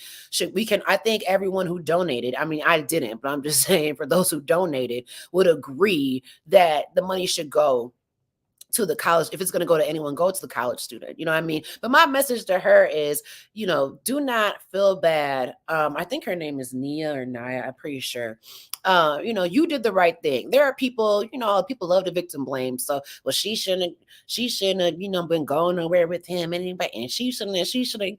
I think everyone who donated, I mean, I didn't, but I'm just saying for those who donated would agree that the money should go to the college. If it's going to go to anyone, go to the college student. You know what I mean? But my message to her is, do not feel bad. I think her name is Nia or Naya. I'm pretty sure. You did the right thing. There are people, people love to victim blame. So, well, she shouldn't have, been going nowhere with him, and she shouldn't.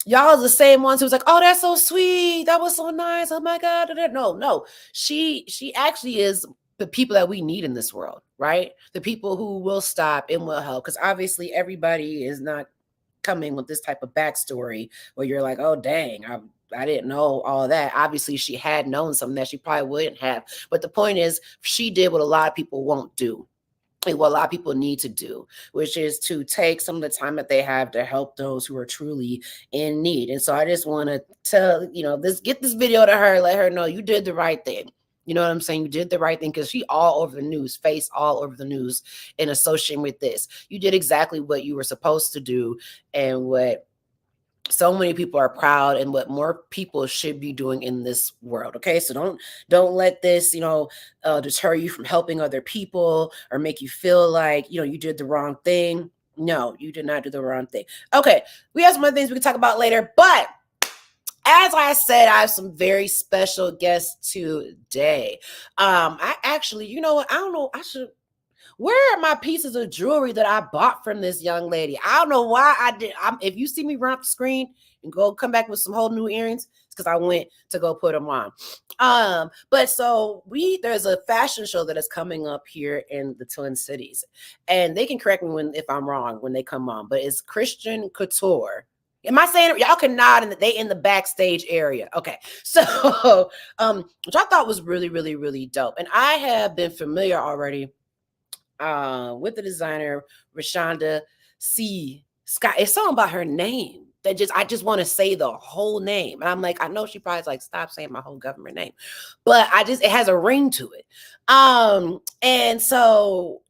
Y'all are the same ones who's like, oh, that's so sweet. That was so nice. Oh my God. No. She actually is the people that we need in this world, right? The people who will stop and will help. Because obviously everybody is not coming with this type of backstory where you're like, oh, dang, I didn't know all that. Obviously, she had known something that she probably wouldn't have. But the point is, she did what a lot of people won't do. And what a lot of people need to do, which is to take some of the time that they have to help those who are truly in need. And so I just want to get this video to her, let her know you did the right thing. You know what I'm saying? You did the right thing, because she all over the news, face all over the news in association with this. You did exactly what you were supposed to do, and what so many people are proud, and what more people should be doing in this world. Okay, so don't let this deter you from helping other people, or make you feel like you did the wrong thing. No, you did not do the wrong thing. Okay, we have some other things we can talk about later, but as I said, I have some very special guests today. I actually, you know what? I don't know. Where are my pieces of jewelry that I bought from this young lady? I don't know why I did. If you see me run off the screen and come back with some whole new earrings, it's because I went to go put them on. But so there's a fashion show that is coming up here in the Twin Cities, and they can correct me if I'm wrong when they come on. But it's Christian Couture. Am I saying it? Y'all can nod, and they in the backstage area. Okay. So, which I thought was really, really, really dope. And I have been familiar already with the designer Rashawnda C. Scott. It's something about her name that I just want to say the whole name. And I'm like, I know she probably is like, stop saying my whole government name. But it has a ring to it. And so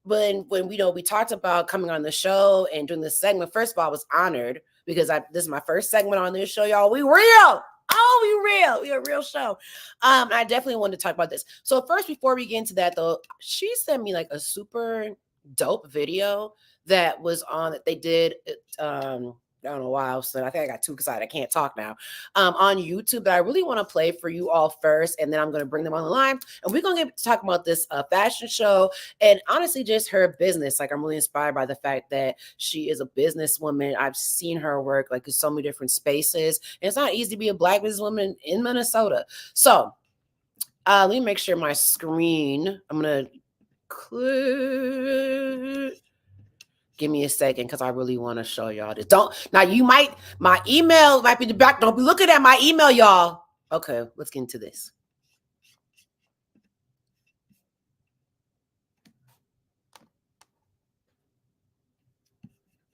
when we talked about coming on the show and doing this segment, first of all, I was honored, because this is my first segment on this show, y'all. We real. Oh, we real. We a real show. I definitely wanted to talk about this. So first, before we get into that, though, she sent me like a super dope video that was that they did. I don't know why I think I got too excited. I can't talk now. On YouTube, that I really want to play for you all first, and then I'm going to bring them on the line, and we're going to get to talk about this fashion show, and honestly, just her business. Like, I'm really inspired by the fact that she is a businesswoman. I've seen her work like in so many different spaces, and it's not easy to be a Black businesswoman in Minnesota. So, let me make sure my screen. I'm going to click. Give me a second, because I really want to show y'all this. My email might be the back. Don't be looking at my email, y'all. Okay, let's get into this.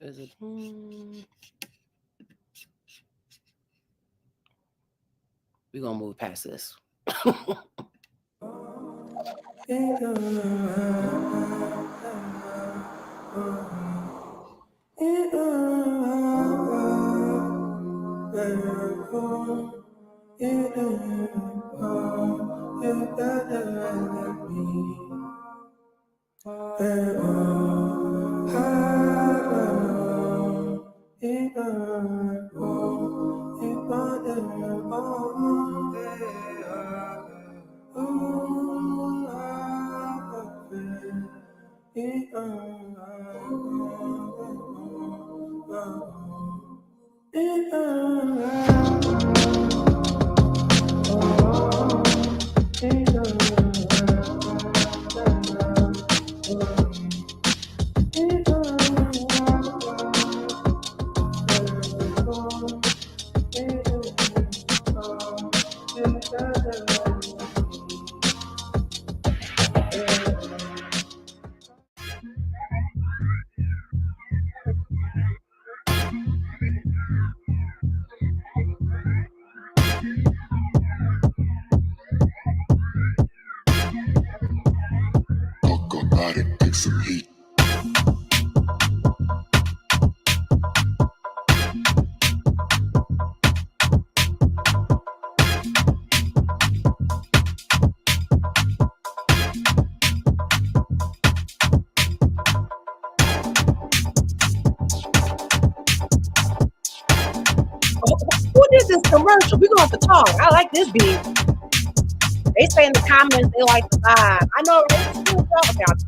Is it? We're going to move past this. Some heat. commercial. We're going to talk. I like this beat. They say in the comments they like the vibe. I know, right? We'll talk about it.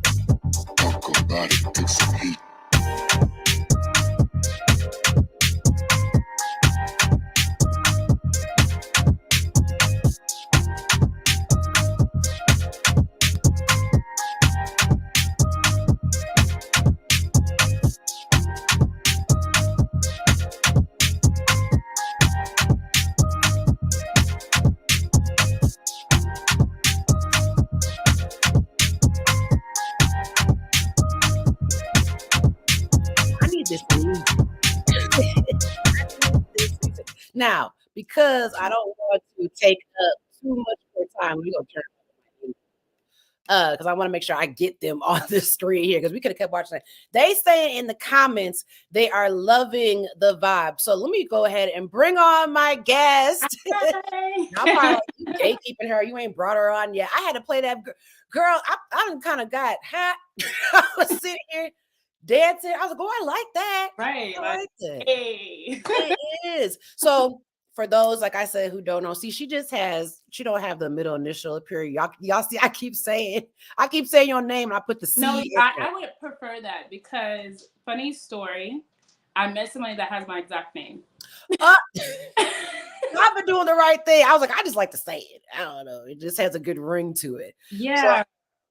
Talk about it, get some heat. Now, because I don't want to take up too much more time, we're gonna turn because I want to make sure I get them on the screen here because we could have kept watching that. They say in the comments they are loving the vibe. So let me go ahead and bring on my guest. I'm probably like, you gatekeeping her. You ain't brought her on yet. I had to play that girl. I kind of got hot. I was sitting here dancing. I was like, oh, I like that. Right. I like that. Hey. It is. So for those, like I said, who don't know, see, she don't have the middle initial period. Y'all see, I keep saying your name. I put the C. No, I would prefer that because funny story, I met somebody that has my exact name. I've been doing the right thing. I was like, I just like to say it. I don't know. It just has a good ring to it. Yeah.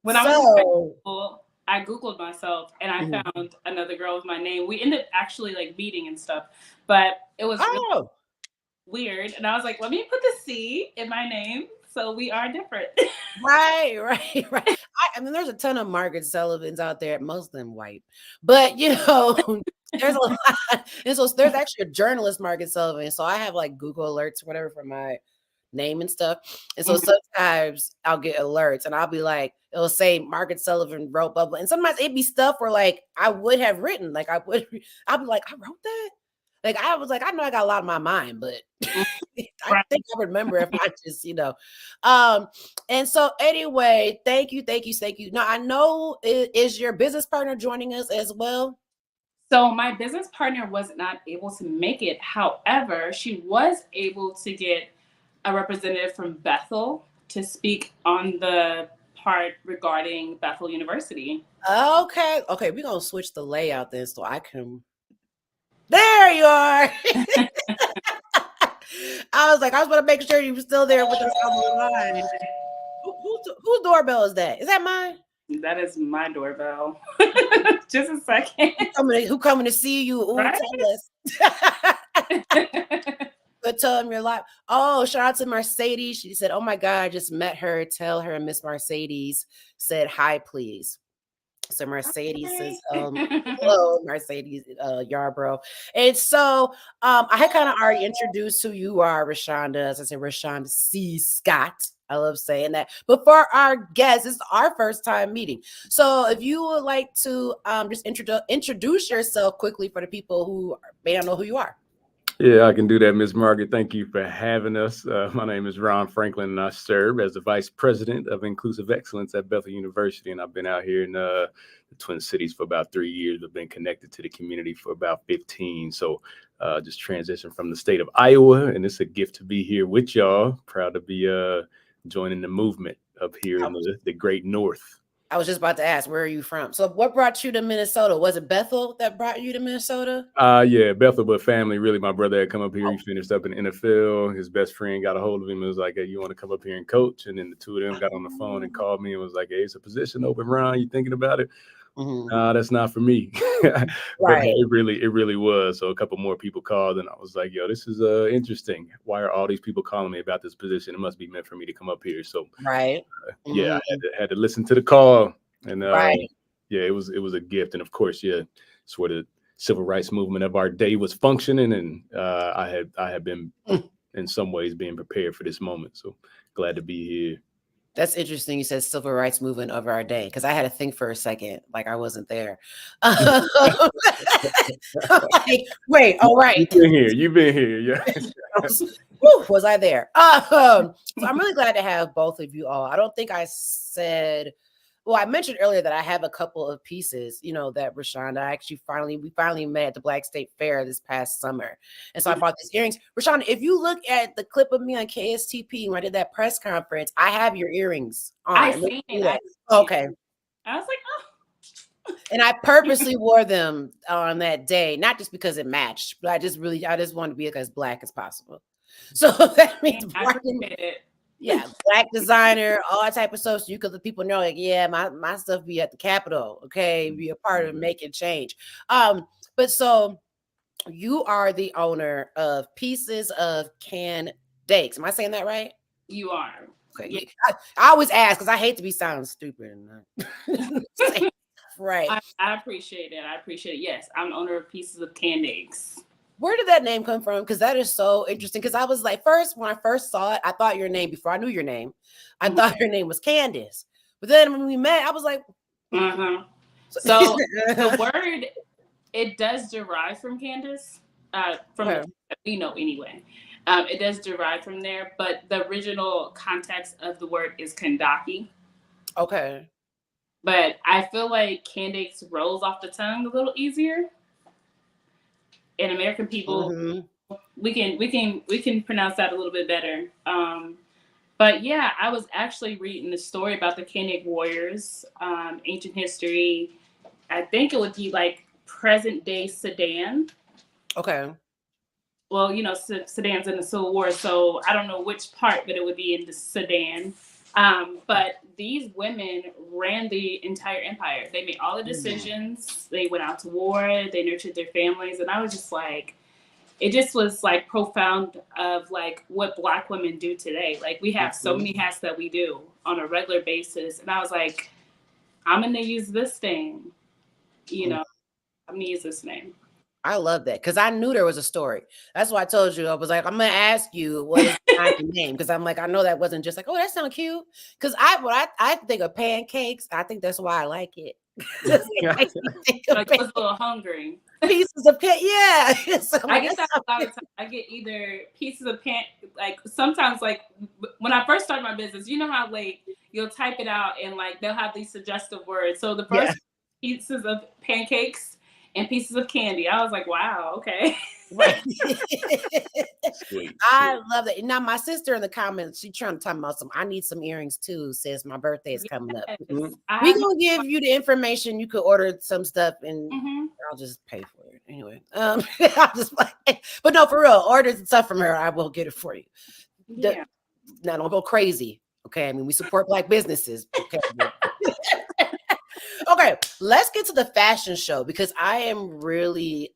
When I was in school, I Googled myself and I found another girl with my name. We ended up actually like meeting and stuff, but it was really weird. And I was like, let me put the C in my name. So we are different. Right. I mean, there's a ton of Margaret Sullivans out there, most of them white, but you know, there's a lot. And so there's actually a journalist, Margaret Sullivan. So I have like Google alerts, whatever, for my name and stuff. And so sometimes I'll get alerts and I'll be like, it'll say Margaret Sullivan wrote blah, blah. And sometimes it'd be stuff where like I would have written, like I'll be like, I wrote that. Like I was like, I know I got a lot in my mind, but I think I remember if I just, you know. And so anyway, thank you. Now I know is your business partner joining us as well? So my business partner was not able to make it. However, she was able to get a representative from Bethel to speak on the part regarding Bethel University. Okay, we're gonna switch the layout then so I can. There you are. I was going to make sure you were still there with us on the line. Whose doorbell is that? Is that mine? That is my doorbell. Just a second. Who coming to see you? Ooh, right? Tell us. But tell them you're live. Oh, shout out to Mercedes. She said, oh my God, I just met her. Tell her Miss Mercedes said hi, please. So Mercedes says, hello, Mercedes Yarbrough. And so I had kind of already introduced who you are, Rashawnda. As I said, Rashawnda C. Scott. I love saying that. But for our guests, it's our first time meeting. So if you would like to just introduce yourself quickly for the people who may not know who you are. Yeah, I can do that, Ms. Margaret. Thank you for having us. My name is Ron Franklin, and I serve as the Vice President of Inclusive Excellence at Bethel University. And I've been out here in the Twin Cities for about 3 years. I've been connected to the community for about 15. So just transitioned from the state of Iowa, and it's a gift to be here with y'all. Proud to be joining the movement up here in the great North. I was just about to ask, where are you from? So what brought you to Minnesota? Was it Bethel that brought you to Minnesota? Yeah, Bethel, but family. Really, my brother had come up here. He finished up in the NFL. His best friend got a hold of him and was like, hey, you want to come up here and coach? And then the two of them got on the phone and called me and was like, hey, it's a position open, Ron. You thinking about it? Nah, that's not for me. But it really was. So a couple more people called and I was like, yo, this is interesting. Why are all these people calling me about this position? It must be meant for me to come up here. So yeah, I had to listen to the call and yeah, it was a gift. And of course, yeah, it's where the civil rights movement of our day was functioning. And I had been in some ways being prepared for this moment. So glad to be here. That's interesting. You said civil rights movement of our day, because I had to think for a second, like I wasn't there. Like, wait, all right. You've been here, yeah. Was I there? So I'm really glad to have both of you all. I don't think I said, Well, I mentioned earlier that I have a couple of pieces, that Rashawnda, we finally met at the Black State Fair this past summer. And so I bought these earrings. Rashawnda, if you look at the clip of me on KSTP when I did that press conference, I have your earrings on. I seen it. Okay. I was like, oh. And I purposely wore them on that day, not just because it matched, but I just wanted to be as Black as possible. So that means I appreciate it. Yeah, Black designer, all that type of stuff. So the people know, like, yeah, my stuff be at the Capitol, okay, be a part of making change. But so you are the owner of Pieces of Canned Dakes. Am I saying that right? You are. Okay. Yeah. I always ask because I hate to be sounding stupid. Right. I appreciate it. I appreciate it. Yes, I'm owner of Pieces of Canned Dakes. Where did that name come from? Because that is so interesting. Because I was like, when I first saw it, I thought your name, before I knew your name, I thought your name was Candace. But then when we met, I was like, So the word, it does derive from Candace, we know anyway. It does derive from there, but the original context of the word is Kandaki. Okay. But I feel like Candace rolls off the tongue a little easier. And American people, we can pronounce that a little bit better. But yeah, I was actually reading the story about the Kenneck warriors, ancient history. I think it would be like present day Sudan. Okay. Well, Sudan's in the Civil War, so I don't know which part, but it would be in the Sudan. But these women ran the entire empire. They made all the decisions. They went out to war. They nurtured their families. And I was just like, it just was like profound of like what Black women do today. Like we have so many hats that we do on a regular basis. And I was like, I'm going to use this thing, I'm going to use this name. I love that because I knew there was a story. That's why I told you. I was like, I'm gonna ask you what is the name because I'm like, I know that wasn't just like, oh, that sounds cute. Because I think of pancakes. I think that's why I like it. I was a little hungry. Pieces of pan, yeah. So I get that a lot of times. I get either pieces of pan, like sometimes, like when I first started my business, you know how like you'll type it out and like they'll have these suggestive words. So the first pieces of pancakes and pieces of candy. I was like, wow, okay. Right. I love that. Now my sister in the comments, she's trying to talk about I need some earrings too, says my birthday is coming up. We gonna give you the information. You could order some stuff and I'll just pay for it. Anyway. I'll just like, but no, for real, order stuff from her. I will get it for you. Now don't go crazy. Okay. I mean, we support Black businesses. Okay. Okay, let's get to the fashion show because I am really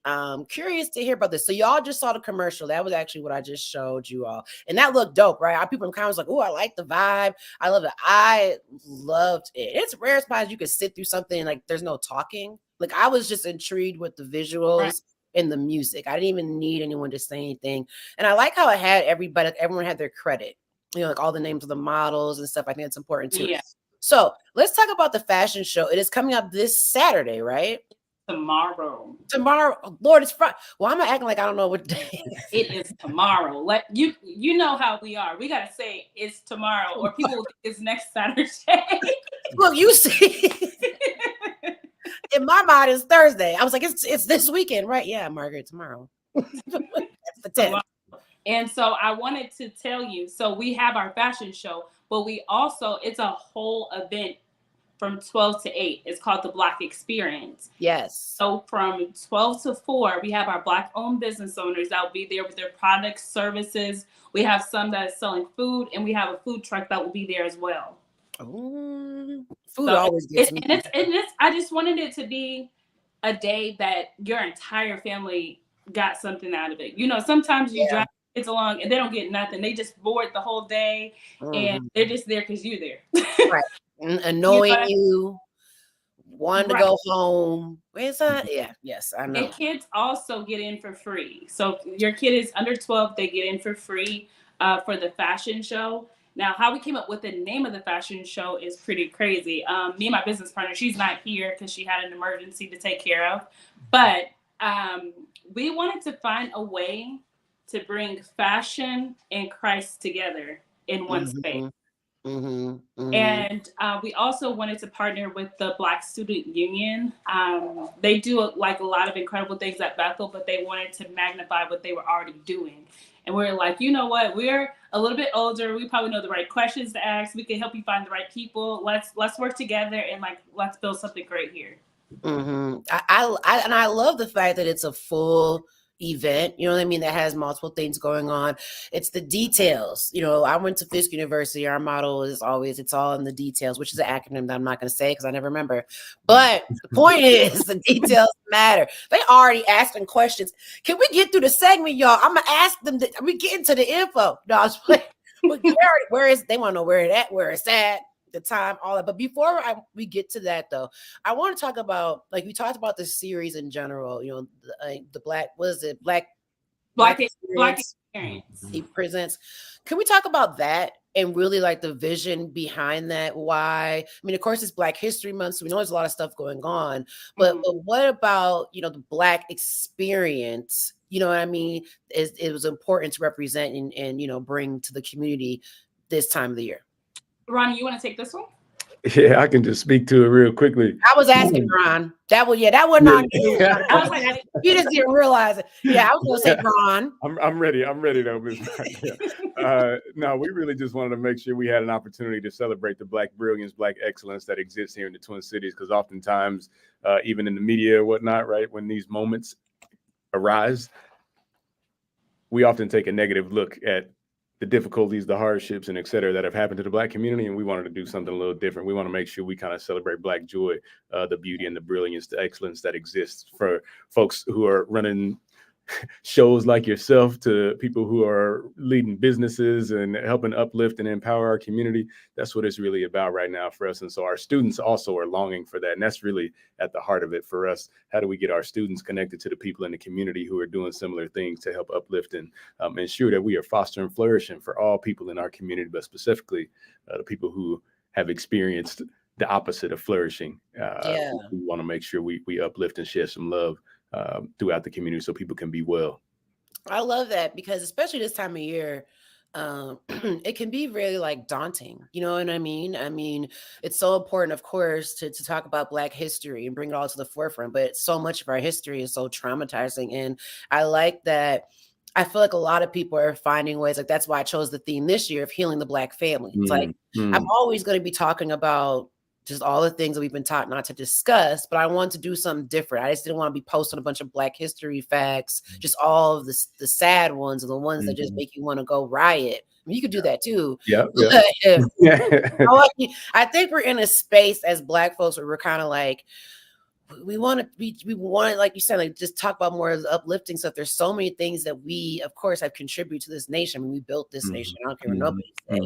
curious to hear about this. So y'all just saw the commercial. That was actually what I just showed you all. And that looked dope, right? People in the comments like, oh, I like the vibe. I love it. I loved it. It's rare spots you could sit through something like there's no talking. Like I was just intrigued with the visuals and the music. I didn't even need anyone to say anything. And I like how it had everyone had their credit. Like all the names of the models and stuff. I think it's important too. Yeah. So let's talk about the fashion show. It is coming up this Saturday, right? Tomorrow. Oh, Lord, it's Friday. Well, I'm acting like I don't know what day. It is tomorrow. Let you know how we are. We gotta say it's tomorrow, or people will think it's next Saturday. Look, you see, in my mind, it's Thursday. I was like, it's this weekend, right? Yeah, Margaret, tomorrow. That's the 10th. And so I wanted to tell you. So we have our fashion show. But we also, it's a whole event from 12 to 8. It's called the Black Experience. Yes. So from 12 to 4, we have our Black-owned business owners that will be there with their products, services. We have some that is selling food, and we have a food truck that will be there as well. Ooh, food always gets me. And it's, I just wanted it to be a day that your entire family got something out of it. Sometimes you drive kids along and they don't get nothing. They just bored the whole day and they're just there because you're there. Right. Annoying you, wanting to go home. Where's that? Yeah, yes, I know. And kids also get in for free. So if your kid is under 12, they get in for free for the fashion show. Now, how we came up with the name of the fashion show is pretty crazy. Me and my business partner, she's not here because she had an emergency to take care of. But we wanted to find a way to bring fashion and Christ together in one space. And we also wanted to partner with the Black Student Union. They do a lot of incredible things at Bethel, but they wanted to magnify what they were already doing. And we're like, you know what? We're a little bit older. We probably know the right questions to ask. We can help you find the right people. Let's work together and let's build something great here. I love the fact that it's a full event, you know what I mean, that has multiple things going on. It's the details. I went to Fisk University. Our motto is always, it's all in the details, which is an acronym that I'm not going to say because I never remember. But the point is, the details matter. They already asking questions. Can we get through the segment, y'all? I'm going to ask them. Are we getting to the info? No, I was playing. They want to know where it's at. The time, all that. But before we get to that, though, I want to talk about, we talked about the series in general. The Black, what is it? Black Experience. He presents. Can we talk about that and really the vision behind that? Why? I mean, of course, it's Black History Month, so we know there's a lot of stuff going on. But what about the Black experience? You know what I mean? It was important to represent and bring to the community this time of the year. Ronnie, you want to take this one? Yeah, I can just speak to it real quickly. I was asking Ron. That wasn't on you. I was like, you just didn't realize it. Yeah, I was going to say Ron. I'm ready. I'm ready though, Ms. No, we really just wanted to make sure we had an opportunity to celebrate the Black brilliance, Black excellence that exists here in the Twin Cities. Because oftentimes, even in the media or whatnot, right, when these moments arise, we often take a negative look at the difficulties, the hardships, and et cetera that have happened to the Black community. And we wanted to do something a little different. We want to make sure we kind of celebrate Black joy, the beauty and the brilliance, the excellence that exists for folks who are running shows like yourself to people who are leading businesses and helping uplift and empower our community. That's what it's really about right now for us. And so our students also are longing for that. And that's really at the heart of it for us. How do we get our students connected to the people in the community who are doing similar things to help uplift and ensure that we are fostering flourishing for all people in our community, but specifically the people who have experienced the opposite of flourishing. We want to make sure we uplift and share some love throughout the community so people can be well. I love that because especially this time of year, it can be really daunting. You know what I mean? I mean, it's so important, of course, to talk about Black history and bring it all to the forefront, but so much of our history is so traumatizing. And I like that. I feel like a lot of people are finding ways, that's why I chose the theme this year of healing the Black family. It's I'm always going to be talking about just all the things that we've been taught not to discuss, but I want to do something different. I just didn't want to be posting a bunch of Black history facts, just all of the sad ones and the ones that just make you want to go riot. I mean, you could do that too. Yeah. I think we're in a space as Black folks where we're kind of we want to, like you said, just talk about more of the uplifting stuff. There's so many things that we, of course, have contributed to this nation. I mean, we built this nation. I don't care what nobody says.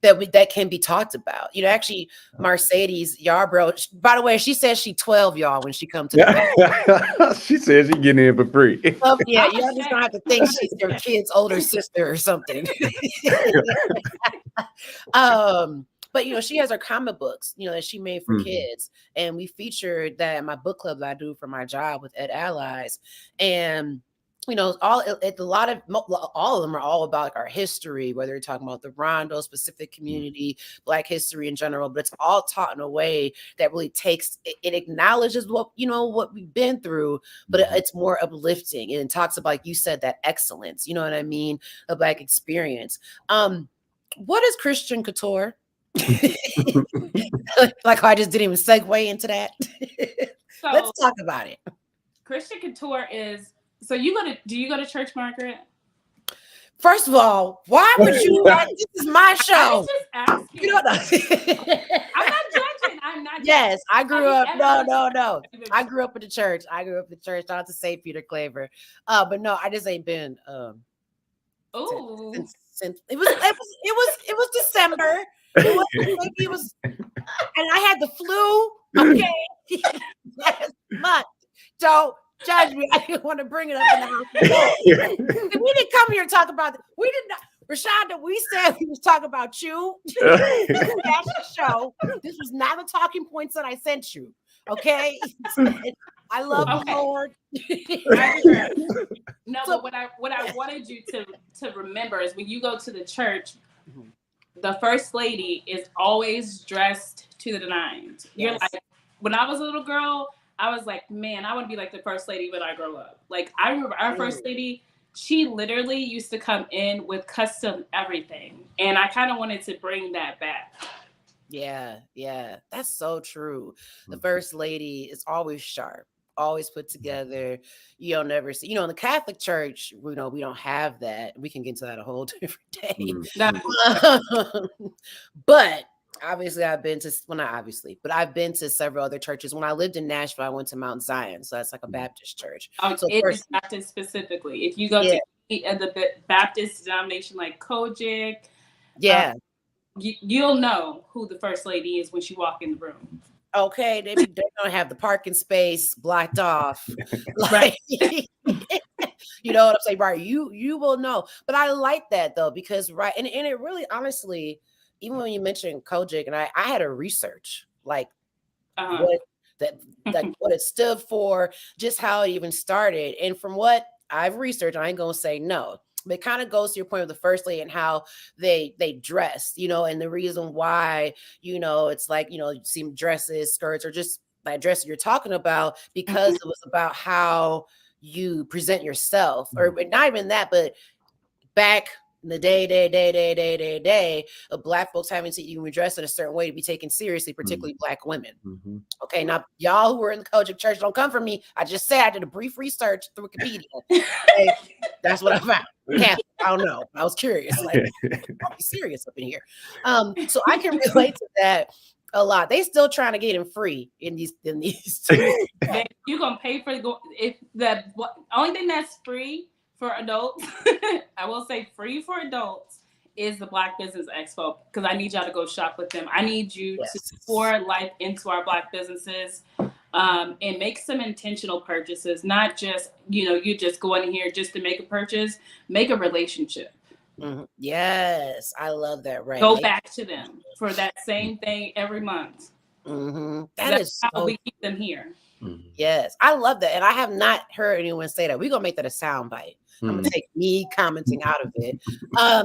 That can be talked about. Actually, Mercedes Yarbrough, by the way, she says she 12, y'all, when she comes to the She says she getting in for free. Yeah, y'all just don't have to think she's your kid's older sister or something. But she has her comic books, that she made for kids, and we featured that in my book club that I do for my job with Ed Allies, and all of them are all about our history, whether you're talking about the Rondo specific community, Black history in general, but it's all taught in a way that really it acknowledges what we've been through, but it's more uplifting and it talks about, like you said, that excellence, you know what I mean? A Black experience. What is Christian couture? I just didn't even segue into that. So, let's talk about it. Christian couture is, do you go to church, Margaret? First of all, why would you? This is my show. I was just asking. I'm not judging. I'm not. Yes, I grew up. No. I grew up in the church. Shout out to St. Peter Claver. But no, I just ain't been. Since it was December. It was, and I had the flu. Okay, last month. Don't judge me. I didn't want to bring it up in the house. We didn't come here to talk about it. We did not. Rashawnda, we said we was talking about you. That's the show. This was not the talking points that I sent you. Okay. I love the Lord. No, but what I wanted you to remember is when you go to the church, the first lady is always dressed to the nines. You're like, when I was a little girl, I was like, man, I want to be like the first lady when I grow up. Like, I remember our first lady, she literally used to come in with custom everything. And I kind of wanted to bring that back. Yeah, that's so true. The first lady is always sharp, always put together. You don't never see, in the Catholic Church, we don't have that. We can get into that a whole different day. But obviously, I've been to several other churches. When I lived in Nashville, I went to Mount Zion, so that's like a Baptist church. So it is Baptist specifically. If you go to the Baptist denomination like Kojic, you'll know who the first lady is when you walk in the room. Okay, they don't have the parking space blocked off. Like, you know what I'm saying? Right. You will know. But I like that though, because and it really honestly, even when you mentioned Kojic, and I had to research like what it stood for, just how it even started. And from what I've researched, I ain't gonna say no. But it kind of goes to your point of the first lady and how they dressed, and the reason why, it's like, you see dresses, skirts, or just that dress you're talking about, because it was about how you present yourself, or not even that, but back in the day of Black folks having to even dress in a certain way to be taken seriously, particularly Black women. Okay, now y'all who were in the Kojic church, don't come for me. I just said I did a brief research through Wikipedia. Okay? That's what I found. Yeah, I don't know. I was curious. Like, I'll be serious up in here. So I can relate to that a lot. They still trying to get him free in these two. You're gonna pay for if the only thing that's free for adults, I will say free for adults, is the Black Business Expo, because I need y'all to go shop with them. I need you to pour life into our Black businesses, and make some intentional purchases, not just, you just go in here just to make a purchase, make a relationship. Yes, I love that. Right. Go back to them for that same thing every month. That's how we keep them here. Yes, I love that. And I have not heard anyone say that. We're going to make that a sound bite. I'm going to take me commenting out of it,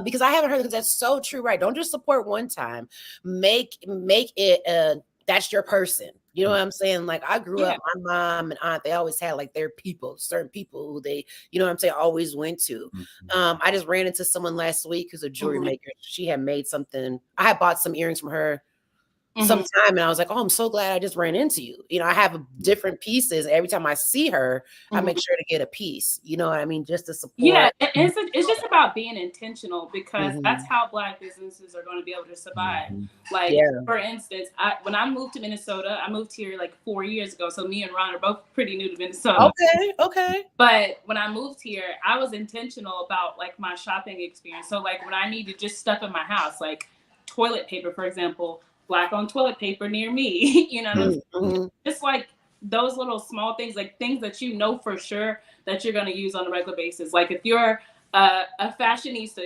because I haven't heard it, because that's so true. Right. Don't just support one time. Make it that's your person. You know what I'm saying? Like, I grew up, my mom and aunt, they always had like their people, certain people who they, always went to. I just ran into someone last week who's a jewelry maker. She had made something. I had bought some earrings from her sometime, and I was like, oh, I'm so glad I just ran into you. I have different pieces. Every time I see her, I make sure to get a piece. You know what I mean? Just to support. Yeah, it's just about being intentional, because that's how Black businesses are going to be able to survive. Like, for instance, when I moved to Minnesota, I moved here like 4 years ago. So me and Ron are both pretty new to Minnesota. Okay. But when I moved here, I was intentional about like my shopping experience. So like when I needed just stuff in my house, like toilet paper, for example, Black-owned toilet paper near me, just like those little small things, like things that for sure that you're going to use on a regular basis. Like if you're a fashionista,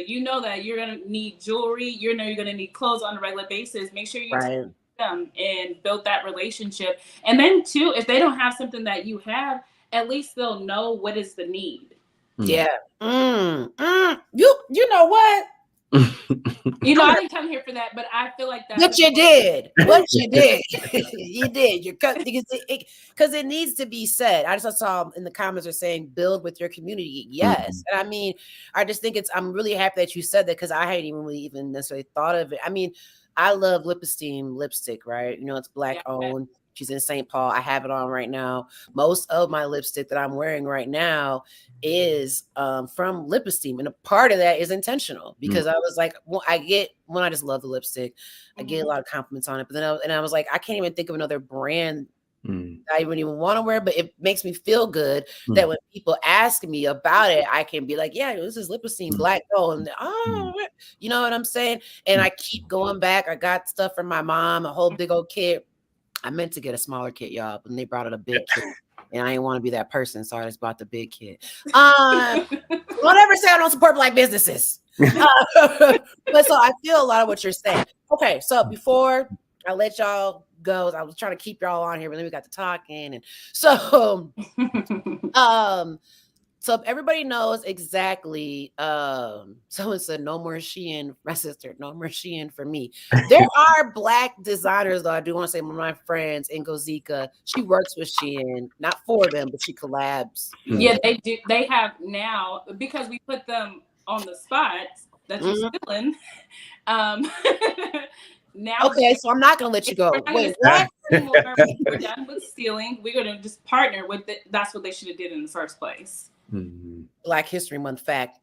that you're going to need jewelry, you're going to need clothes on a regular basis. Make sure you take them and build that relationship. And then too, if they don't have something that you have, at least they'll know what is the need. Yeah. You know what? I didn't come here for that, but I feel like that. What you did. You did. Because it needs to be said. I just saw in the comments are saying build with your community. Yes. And I mean, I just think I'm really happy that you said that, because I hadn't even necessarily thought of it. I mean, I love Lip Esteem lipstick, right? It's Black owned. She's in St. Paul. I have it on right now. Most of my lipstick that I'm wearing right now is from Lip Esteem. And a part of that is intentional, because I was like, I just love the lipstick. I get a lot of compliments on it. But then I was like, I can't even think of another brand I wouldn't even want to wear, but it makes me feel good that when people ask me about it, I can be like, yeah, this is Lip Esteem Black Gold. And you know what I'm saying? And I keep going back. I got stuff from my mom, a whole big old kit. I meant to get a smaller kit, y'all, but they brought out a big kit, and I didn't want to be that person, so I just bought the big kit. Don't ever say I don't support Black businesses. But so I feel a lot of what you're saying. Okay, so before I let y'all go, I was trying to keep y'all on here, but then we got to talking, and so So if everybody knows exactly, someone said no more Shein, my sister, no more Shein for me. There are Black designers though. I do want to say one of my friends in Gozika, she works with Shein, not for them, but she collabs. Yeah, they do. They have now, because we put them on the spot that you're stealing. Now, okay, so I'm not gonna let you go. Wait, what? We're done with stealing. We're gonna just partner with it. That's what they should have did in the first place. Black History Month fact.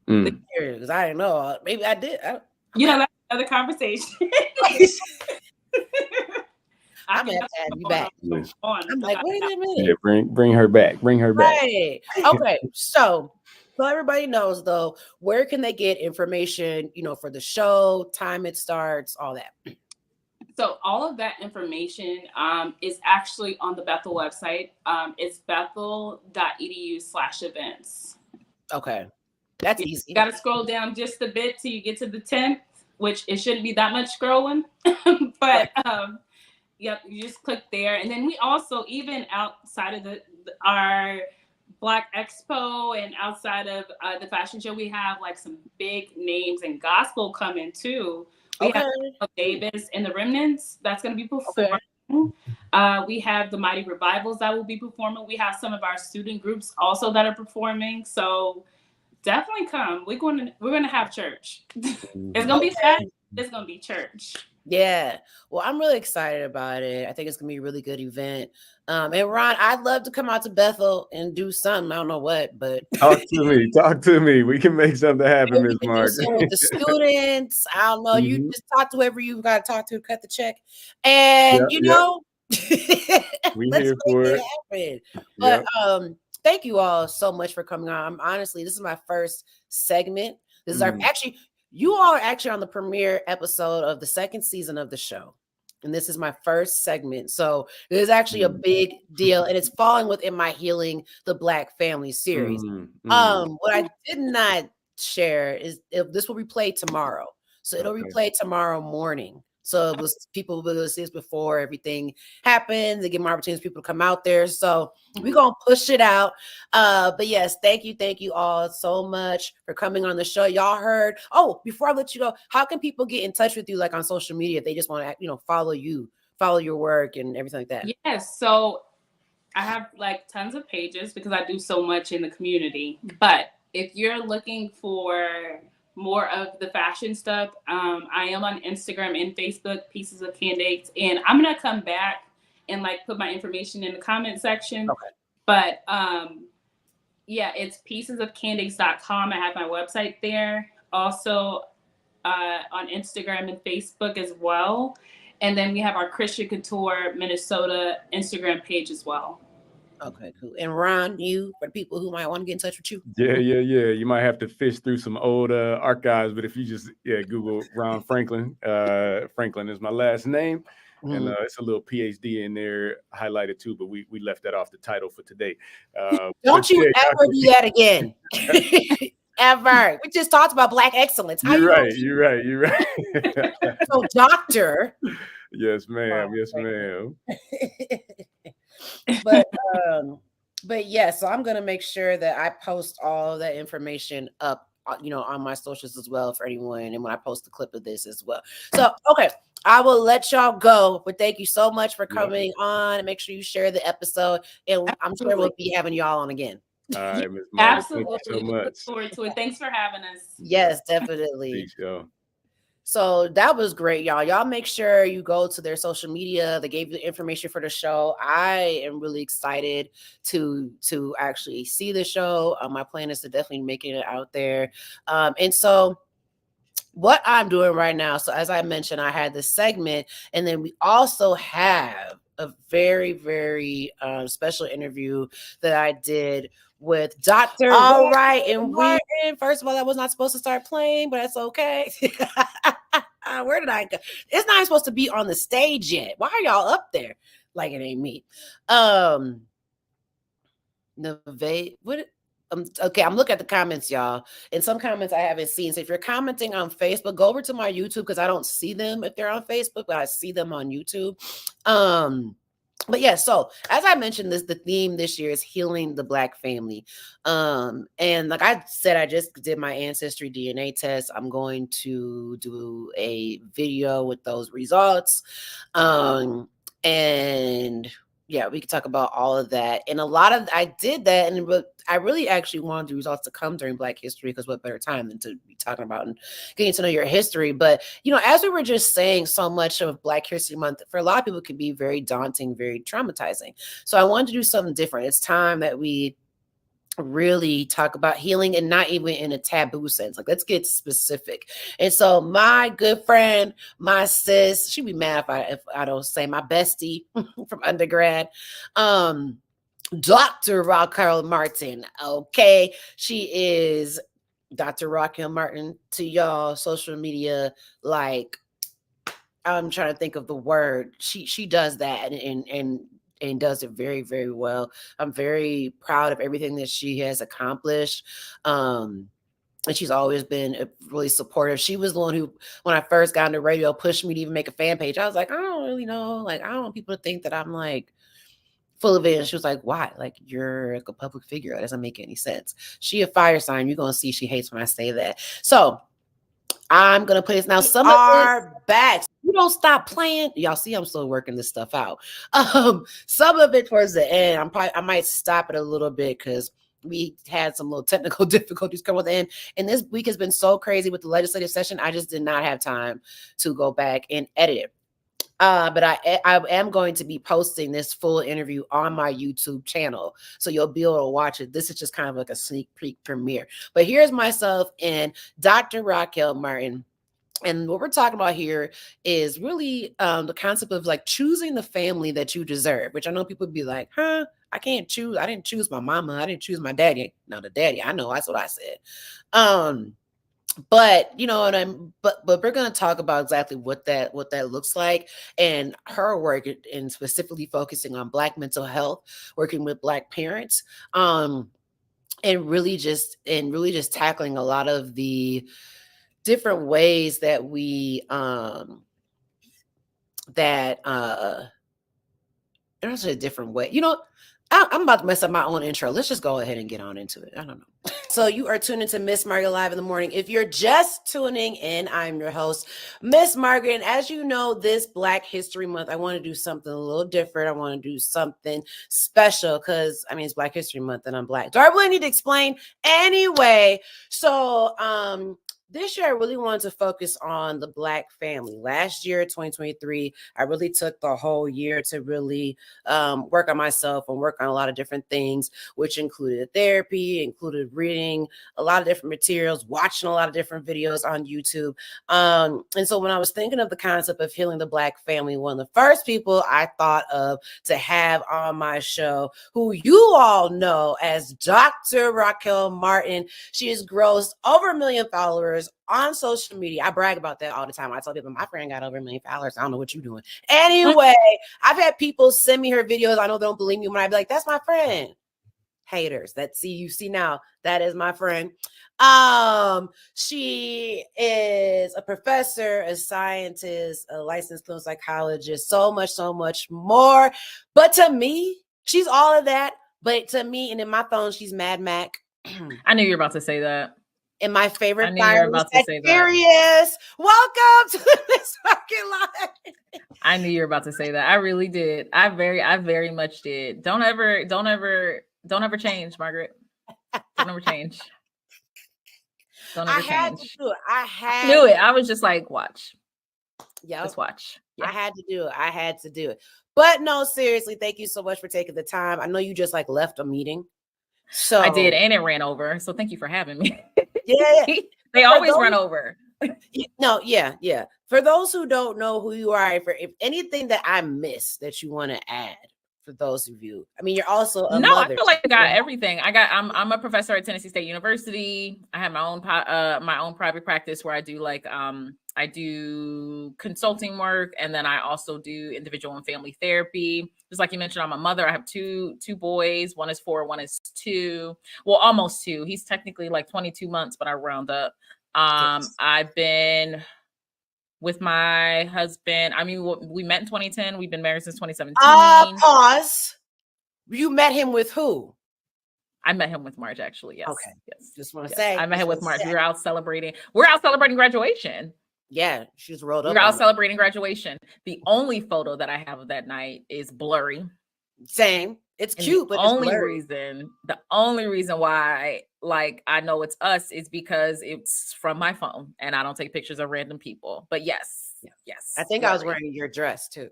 Because I didn't know. Maybe I did. You know, that's another conversation. I'm gonna have to have you back. I'm like, wait a minute. Yeah, bring her back. Bring her back. Right. Okay. So everybody knows though, where can they get information, for the show, time it starts, all that? So all of that information is actually on the Bethel website. It's bethel.edu/events. Okay. That's easy. You got to scroll down just a bit till you get to the 10th, which it shouldn't be that much scrolling. But yep, you just click there. And then we also, even outside of our Black Expo and outside of the fashion show, we have like some big names and gospel coming too. We have Davis and the Remnants that's going to be performing. We have the Mighty Revivals that will be performing. We have some of our student groups also that are performing. So definitely come. We're going to have church. It's going to be fun. It's going to be church. Yeah. Well, I'm really excited about it. I think it's going to be a really good event. And Ron, I'd love to come out to Bethel and do something. I don't know what, but talk to me. We can make something happen, Miss Margaret. With the students, I don't know. You just talk to whoever you got to talk to cut the check. And we here for it. Happen. But thank you all so much for coming on. Honestly, this is my first segment. This is you all are actually on the premiere episode of the second season of the show. And this is my first segment. So it is actually a big deal. And it's falling within my Healing the Black Family series. What I did not share is this will be played tomorrow. So it'll be played tomorrow morning. So it was people will see this before everything happens. They give more opportunities for people to come out there. So we're going to push it out. But yes, thank you all so much for coming on the show. Y'all heard. Oh, before I let you go, how can people get in touch with you like on social media if they just want to, follow you, follow your work and everything like that? Yes. So I have like tons of pages because I do so much in the community. But if you're looking for more of the fashion stuff, I am on Instagram and Facebook, Pieces of Candace, and I'm gonna come back and like put my information in the comment section. Okay. But it's piecesofcandace.com. I have my website there. Also on Instagram and Facebook as well. And then we have our Christian Couture Minnesota Instagram page as well. Okay, cool. And Ron, you, for people who might want to get in touch with you. Yeah. You might have to fish through some old archives, but if you just Google Ron Franklin, Franklin is my last name, and it's a little PhD in there highlighted too, but we left that off the title for today. Don't you ever do that again. Ever. We just talked about Black excellence. You're right. So, doctor. Yes, ma'am. Yes, ma'am. But yeah, so I'm gonna make sure that I post all of that information up, on my socials as well for anyone, and when I post the clip of this as well. So okay, I will let y'all go, but thank you so much for coming on, and make sure you share the episode, and I'm sure we'll be having y'all on again. All right, Ms. Margaret, absolutely. Thank you so much. Look forward to it. Thanks for having us. Yes, definitely. Thanks, y'all. So that was great, y'all. Y'all make sure you go to their social media. They gave you the information for the show. I am really excited to actually see the show. My plan is to definitely making it out there. And so what I'm doing right now, so as I mentioned, I had this segment, and then we also have a very, very special interview that I did with Dr. All right, and first of all, that was not supposed to start playing, but that's okay. Where did I go? It's not supposed to be on the stage yet. Why are y'all up there? Like it ain't me. Okay, I'm looking at the comments, y'all. And some comments I haven't seen. So if you're commenting on Facebook, go over to my YouTube because I don't see them if they're on Facebook, but I see them on YouTube. But yeah, so as I mentioned, the theme this year is healing the Black family. And like I said, I just did my ancestry DNA test. I'm going to do a video with those results. And yeah, we can talk about all of that. And a lot of I did that, and I really actually wanted the results to come during Black History, because what better time than to be talking about and getting to know your history. But as we were just saying, so much of Black History Month for a lot of people can be very daunting, very traumatizing. So I wanted to do something different. It's time that we really talk about healing, and not even in a taboo sense. Like, let's get specific. And so my good friend, my sis, she'd be mad if I don't say my bestie from undergrad, Dr. Raquel Martin. Okay, she is Dr. Raquel Martin to y'all social media. Like, I'm trying to think of the word. She does that and does it very, very well. I'm very proud of everything that she has accomplished. And she's always been really supportive. She was the one who, when I first got into radio, pushed me to even make a fan page. I was like, I don't really know. Like, I don't want people to think that I'm like full of it. And she was like, why? Like, you're like a public figure. That doesn't make any sense. She a fire sign. You're going to see she hates when I say that. So I'm going to put this now. Some are back. You don't stop playing. Y'all see, I'm still working this stuff out. Some of it towards the end, I might stop it a little bit because we had some little technical difficulties come with the end. And this week has been so crazy with the legislative session. I just did not have time to go back and edit it. But I am going to be posting this full interview on my YouTube channel, so you'll be able to watch it. This is just kind of like a sneak peek premiere. But here's myself and Dr. Raquel Martin. And what we're talking about here is really the concept of like choosing the family that you deserve, which I know people be like, huh, I can't choose. I didn't choose my mama. I didn't choose my daddy. No, the daddy. I know. That's what I said. But but we're going to talk about exactly what that looks like, and her work in specifically focusing on Black mental health, working with Black parents, and really just tackling a lot of the different ways that we there's a different way. I'm about to mess up my own intro. Let's just go ahead and get on into it. I don't know. So you are tuned into Miss Margaret Live in the Morning. If you're just tuning in, I'm your host, Miss Margaret. And as you know, this Black History Month, I want to do something a little different. I want to do something special because, I mean, it's Black History Month and I'm Black. Do I really need to explain? Anyway, so this year, I really wanted to focus on the Black family. Last year, 2023, I really took the whole year to really work on myself and work on a lot of different things, which included therapy, included reading a lot of different materials, watching a lot of different videos on YouTube. And so when I was thinking of the concept of healing the Black family, one of the first people I thought of to have on my show, who you all know as Dr. Raquel Martin. She has grossed over 1 million followers on social media. I brag about that all the time. I tell people my friend got over 1 million followers. I don't know what you're doing. Anyway, I've had people send me her videos. I know they don't believe me when I be like, that's my friend. Haters. You see now, that is my friend. She is a professor, a scientist, a licensed clinical psychologist, so much more. But to me, she's all of that. But to me, and in my phone, she's Mad Mac. I knew you were about to say that. And my favorite fire was Sagittarius. Welcome to this fucking live. I knew you were about to say that. I really did. I very much did. Don't ever change, Margaret. Don't ever change. Don't ever change. Had to do it. I knew it. I was just like, watch. Yeah. Just watch. Yeah. I had to do it. But no, seriously, thank you so much for taking the time. I know you just like left a meeting. So I did, and it ran over. So thank you for having me. Yeah. They always run over. No, yeah. For those who don't know who you are, if anything that I missed that you want to add for those of you, I mean, you're also a mother. I feel like I got everything. I'm a professor at Tennessee State University. I have my own private practice where I do I do consulting work, and then I also do individual and family therapy. Just like you mentioned, I'm a mother. I have two boys. One is 4, one is 2. Well, almost 2. He's technically like 22 months, but I round up. Yes. I've been with my husband. I mean, we met in 2010. We've been married since 2017. Pause. You met him with who? I met him with Marge, actually. Yes. Okay. Yes. Just want to say. I met him with Marge. We were out celebrating. We're out celebrating graduation. Yeah, she was rolled up. We were out celebrating graduation. The only photo that I have of that night is blurry. Same. It's cute, but the only reason why, like, I know it's us is because it's from my phone and I don't take pictures of random people. But yes. I think blurry. I was wearing your dress too.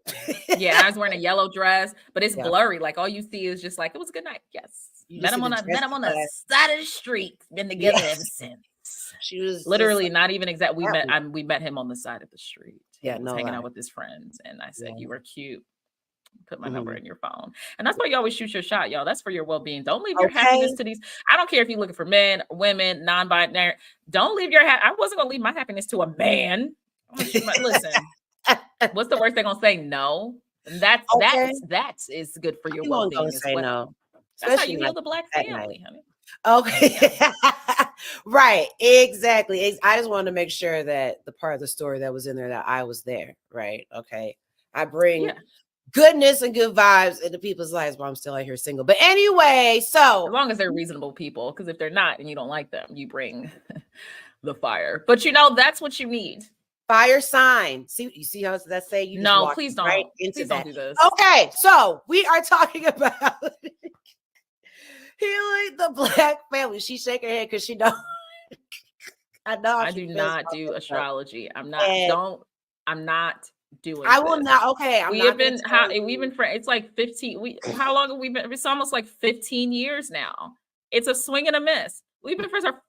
Yeah, I was wearing a yellow dress, but it's blurry. Like, all you see is just like, it was a a good night. Yes. Met him on the side of the street. Been together ever since. She was literally not even exact. We met him on the side of the street. Yeah, hanging out with his friends, and I said, "You were cute. Put my number in your phone." And that's why you always shoot your shot, y'all. That's for your well-being. Don't leave your happiness to these. I don't care if you're looking for men, women, non-binary. Don't leave your I wasn't gonna leave my happiness to a man. Listen, what's the worst they're gonna say? No. That is good for your well-being. Say no. That's how you heal the Black family, honey. Okay. Right. Exactly. I just wanted to make sure that the part of the story that was in there, that I was there. Right. Okay. I bring goodness and good vibes into people's lives while I'm still out here single. But anyway, so as long as they're reasonable people, because if they're not and you don't like them, you bring the fire. But that's what you need. Fire sign. You see how that say? You no, please don't. Right into please that. Don't do this. Okay, so we are talking about healing the Black family. She's shaking her head because she knows. I know. I do not do astrology. I'm not. I'm not doing. I will not. Okay. We've been friends. It's like 15. How long have we been? It's almost like 15 years now. It's a swing and a miss. We've been friends for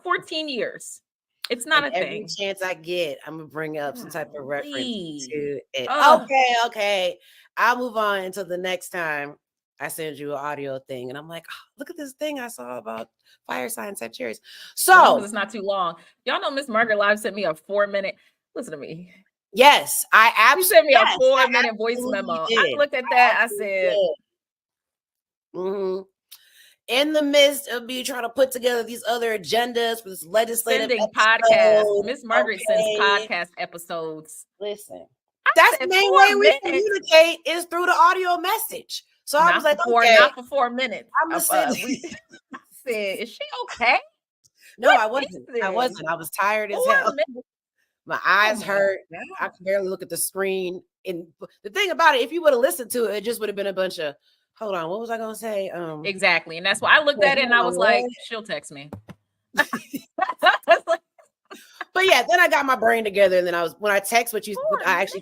14 years. It's not a thing. Every chance I get, I'm gonna bring up some type of reference to it. Okay. I'll move on until the next time I send you an audio thing, and I'm like, look at this thing I saw about fire sign Sagittarius. So it's not too long. Y'all know Miss Margaret Live sent me a 4-minute. Listen to me. Yes, I absolutely sent me a 4-minute voice memo. I looked at that. I said, in the midst of me trying to put together these other agendas for this legislative podcast, Miss Margaret sends podcast episodes. Listen, that's the main way we communicate is through the audio message. So I was like, not for 4 minutes. I'm gonna send I said, is she okay? No, I wasn't. I was tired as hell. My eyes hurt. I could barely look at the screen. And the thing about it, if you would have listened to it, it just would have been a bunch of, hold on, what was I going to say? Exactly. And that's why I looked at it and I was like, she'll text me. But yeah, then I got my brain together. And then when I actually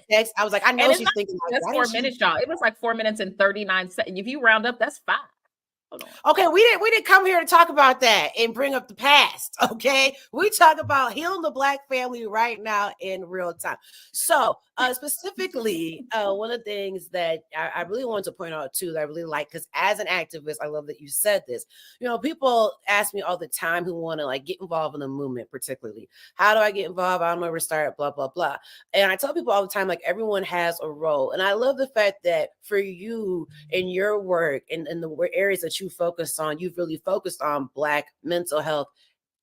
text, I was like, I know she's thinking. That's 4 minutes, y'all. It was like 4 minutes and 39 seconds. If you round up, that's 5. Okay, we didn't come here to talk about that and bring up the past. Okay, we talk about healing the Black family right now in real time. So specifically, one of the things that I really wanted to point out too, that I really like, because as an activist, I love that you said this. People ask me all the time who want to get involved in the movement, particularly. How do I get involved? I don't know where to start, blah, blah, blah. And I tell people all the time, everyone has a role. And I love the fact that for you in your work and in the areas that you focus on, you've really focused on Black mental health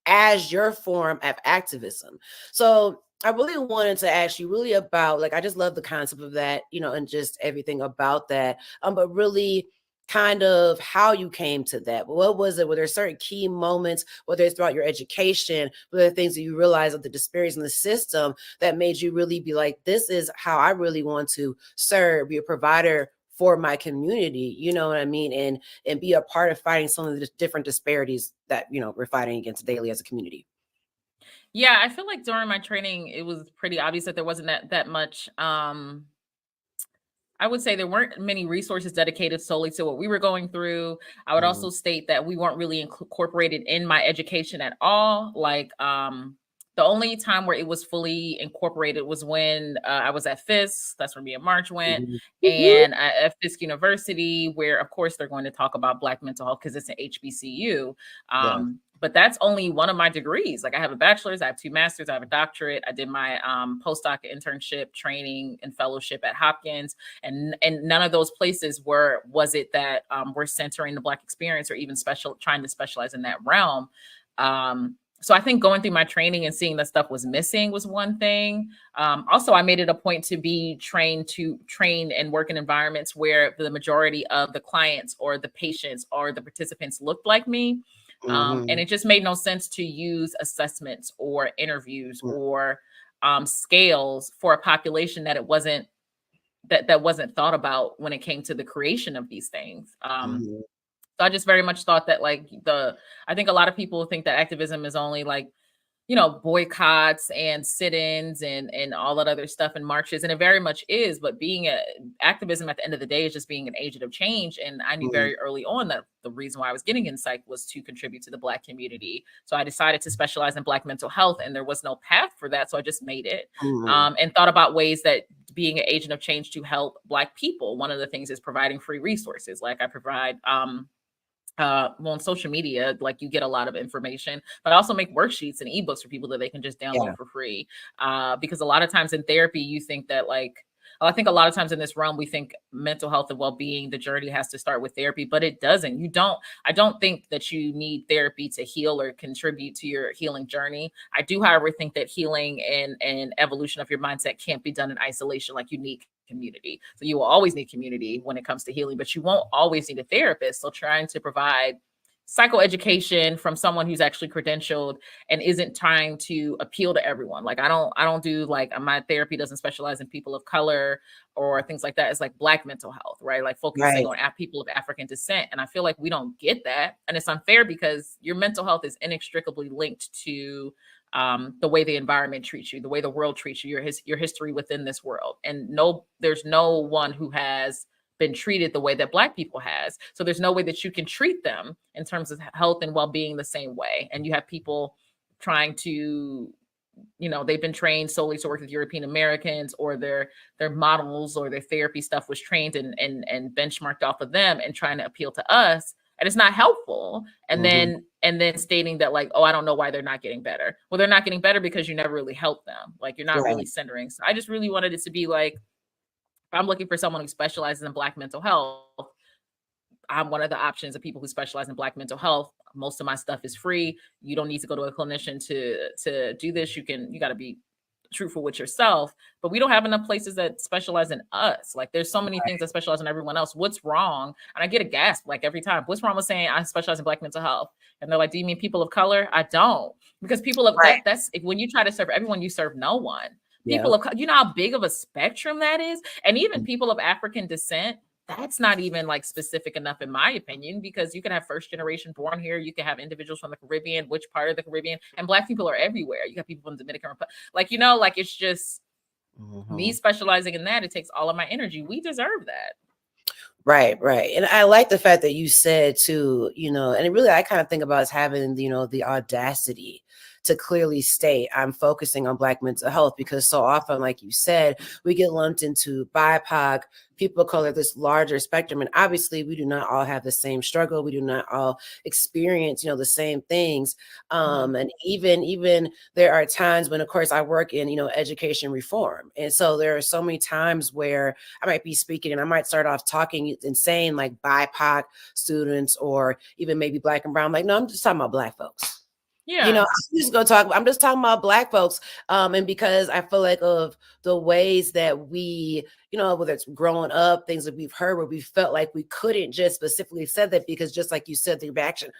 as your form of activism. So I really wanted to ask you really about, I just love the concept of that, and just everything about that. But really kind of how you came to that. What was it? Were there certain key moments, whether it's throughout your education, were there things that you realized of the disparities in the system that made you really be like, this is how I really want to serve, be a provider for my community, you know what I mean? And be a part of fighting some of the different disparities that, we're fighting against daily as a community. Yeah, I feel like during my training, it was pretty obvious that there wasn't that much. I would say there weren't many resources dedicated solely to what we were going through. I would also state that we weren't really incorporated in my education at all. The only time where it was fully incorporated was when I was at Fisk. That's where me and March went. And at Fisk University, where, of course, they're going to talk about Black mental health because it's an HBCU. But that's only one of my degrees. I have a bachelor's, I have 2 masters, I have a doctorate. I did my postdoc internship, training, and fellowship at Hopkins. And none of those places was it that we're centering the Black experience or even trying to specialize in that realm. So I think going through my training and seeing that stuff was missing was one thing. Also, I made it a point to be train and work in environments where the majority of the clients or the patients or the participants looked like me. And it just made no sense to use assessments or interviews or scales for a population that wasn't thought about when it came to the creation of these things. So I just very much thought that I think a lot of people think that activism is only like, boycotts and sit-ins and all that other stuff and marches. And it very much is, but activism at the end of the day is just being an agent of change. And I knew very early on that the reason why I was getting in psych was to contribute to the Black community. So I decided to specialize in Black mental health, and there was no path for that. So I just made it and thought about ways that being an agent of change to help Black people. One of the things is providing free resources. Like I provide, on social media, like you get a lot of information, but I also make worksheets and ebooks for people that they can just download for free. Because a lot of times in therapy, you think that I think a lot of times in this realm, we think mental health and well-being, the journey has to start with therapy, but it doesn't. I don't think that you need therapy to heal or contribute to your healing journey. I do, however, think that healing and evolution of your mindset can't be done in isolation. Like you need community. So you will always need community when it comes to healing, but you won't always need a therapist. So trying to provide psychoeducation from someone who's actually credentialed and isn't trying to appeal to everyone. Like I don't do my therapy doesn't specialize in people of color or things like that. It's like Black mental health, right? Like focusing on people of African descent. And I feel like we don't get that. And it's unfair because your mental health is inextricably linked to the way the environment treats you, the way the world treats you, your history within this world. And there's no one who has been treated the way that Black people has. So there's no way that you can treat them in terms of health and well-being the same way. And you have people trying to, they've been trained solely to work with European Americans, or their models or their therapy stuff was trained and benchmarked off of them and trying to appeal to us. And it's not helpful. And then stating that I don't know why they're not getting better. Well, they're not getting better because you never really helped them. Like you're not really centering. So I just really wanted it to be like, if I'm looking for someone who specializes in Black mental health, I'm one of the options of people who specialize in Black mental health. Most of my stuff is free. You don't need to go to a clinician to do this. You got to be truthful with yourself, but we don't have enough places that specialize in us. Like there's so many things that specialize in everyone else. What's wrong? And I get a gasp every time. What's wrong with saying I specialize in Black mental health? And they're like, do you mean people of color? I don't, because people of that's when you try to serve everyone, you serve no one. People of, you know how big of a spectrum that is? And even people of African descent, that's not even specific enough in my opinion, because you can have first generation born here. You can have individuals from the Caribbean, which part of the Caribbean, and Black people are everywhere. You got people from the Dominican Republic. It's just me specializing in that. It takes all of my energy. We deserve that. Right. And I like the fact that you said too, and really I kind of think about as having, the audacity to clearly state I'm focusing on Black mental health, because so often, like you said, we get lumped into BIPOC, people of color, this larger spectrum. And obviously we do not all have the same struggle. We do not all experience, the same things. And even there are times when, of course, I work in, education reform. And so there are so many times where I might be speaking and I might start off talking and saying BIPOC students, or even maybe Black and brown. No, I'm just talking about Black folks. Yeah. I'm just talking about Black folks. And because I feel like of the ways that we, whether it's growing up, things that we've heard where we felt like we couldn't just specifically said that because just like you said, the reaction,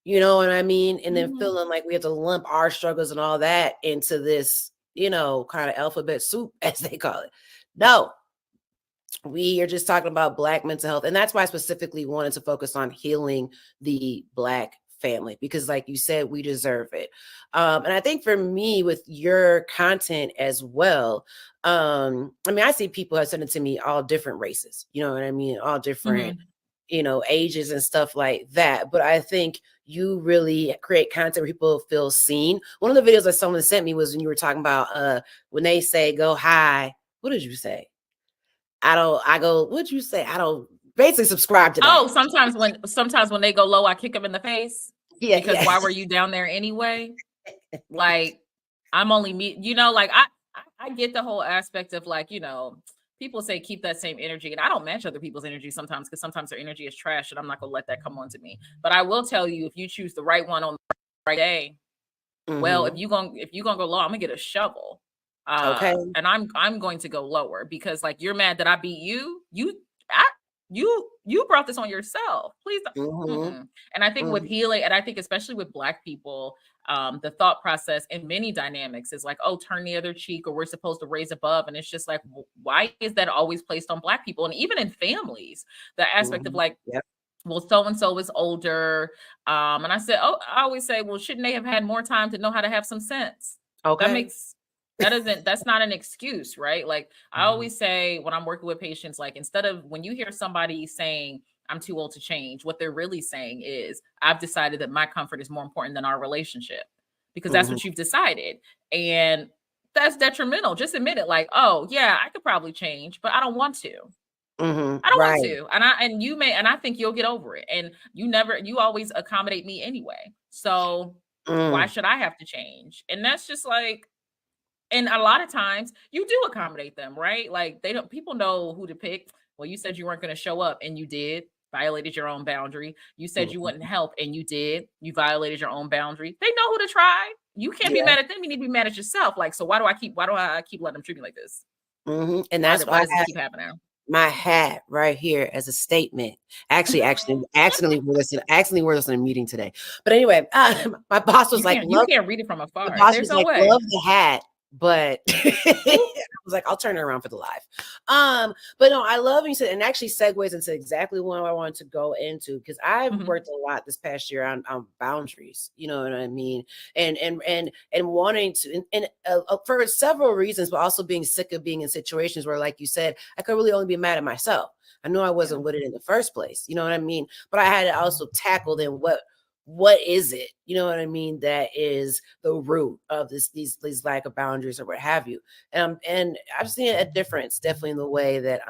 you know what I mean? And then feeling like we have to lump our struggles and all that into this, kind of alphabet soup, as they call it. No, we are just talking about Black mental health. And that's why I specifically wanted to focus on healing the Black family, because like you said, we deserve it. And I think for me, with your content as well, I see people have sent it to me, all different races, you know what I mean? All different, ages and stuff like that. But I think you really create content where people feel seen. One of the videos that someone sent me was when you were talking about when they say go high. What did you say? What'd you say? I don't basically subscribe to that. Oh, sometimes when they go low, I kick them in the face. Yeah. Because why were you down there anyway? I'm only me, I get the whole aspect of people say keep that same energy, and I don't match other people's energy sometimes, because sometimes their energy is trash and I'm not gonna let that come on to me. But I will tell you, if you choose the right one on the right day, Well, if you're gonna go low, I'm gonna get a shovel. Okay. And I'm going to go lower because like you're mad that I beat you. You brought this on yourself. Please don't. And I think with healing, and I think especially with Black people, the thought process in many dynamics is like, oh, turn the other cheek, or we're supposed to raise above. And it's just like, why is that always placed on Black people? And even in families, the aspect of like, well, so-and-so is older. And I said, I always say, well, shouldn't they have had more time to know how to have some sense? Okay. That's not an excuse, right? Like I always say when I'm working with patients, like instead of when you hear somebody saying, I'm too old to change, what they're really saying is, I've decided that my comfort is more important than our relationship, because that's what you've decided. And that's detrimental. Just admit it. Like, oh yeah, I could probably change, but I don't want to. I don't want to. And I think you'll get over it. And you always accommodate me anyway. So why should I have to change? And that's just like, and a lot of times you do accommodate them, right? Like people know who to pick. Well, you said you weren't going to show up and you did, violated your own boundary. You said you wouldn't help and you did, you violated your own boundary. They know who to try. You can't be mad at them. You need to be mad at yourself. Like, so why do I keep letting them treat me like this? And that's why does it keep happening? My hat right here as a statement. Actually, accidentally wore this in a meeting today. But anyway, my boss was you can't read it from afar. The boss was like, love the hat, but I was like, I'll turn it around for the live. But no, I love you said, and actually segues into exactly what I wanted to go into, because I've worked a lot this past year on boundaries. You know what I mean? And wanting to, and for several reasons, but also being sick of being in situations where, like you said, I could really only be mad at myself. I knew I wasn't with it in the first place. You know what I mean? But I had to also tackle then what is it, you know what I mean, that is the root of these lack of boundaries or what have you. And I've seen a difference definitely in the way that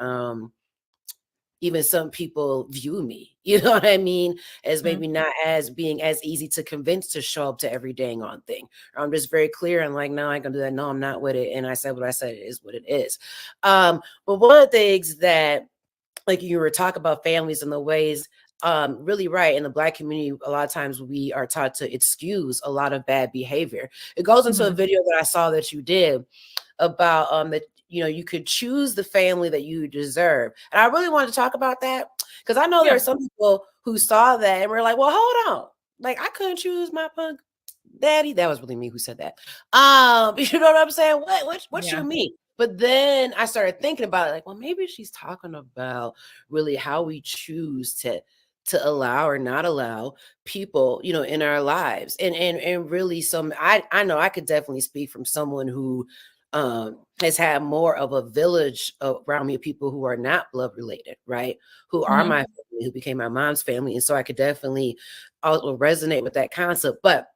even some people view me, you know what I mean, as maybe not as being as easy to convince to show up to every dang on thing. I'm just very clear and like, no, I ain't gonna do that. No, I'm not with it. And I said what I said, it is what it is. But one of the things that, like you were talking about families and the ways, really right. In the Black community, a lot of times we are taught to excuse a lot of bad behavior. It goes into a video that I saw that you did about that, you know, you could choose the family that you deserve. And I really wanted to talk about that because I know there are some people who saw that and were like, well, hold on. Like, I couldn't choose my punk daddy. That was really me who said that. You know what I'm saying? What you mean? But then I started thinking about it, like, well, maybe she's talking about really how we choose to allow or not allow people, you know, in our lives. And really I know I could definitely speak from someone who has had more of a village around me of people who are not blood related, right? Who are my family, who became my mom's family. And so I could definitely also resonate with that concept. But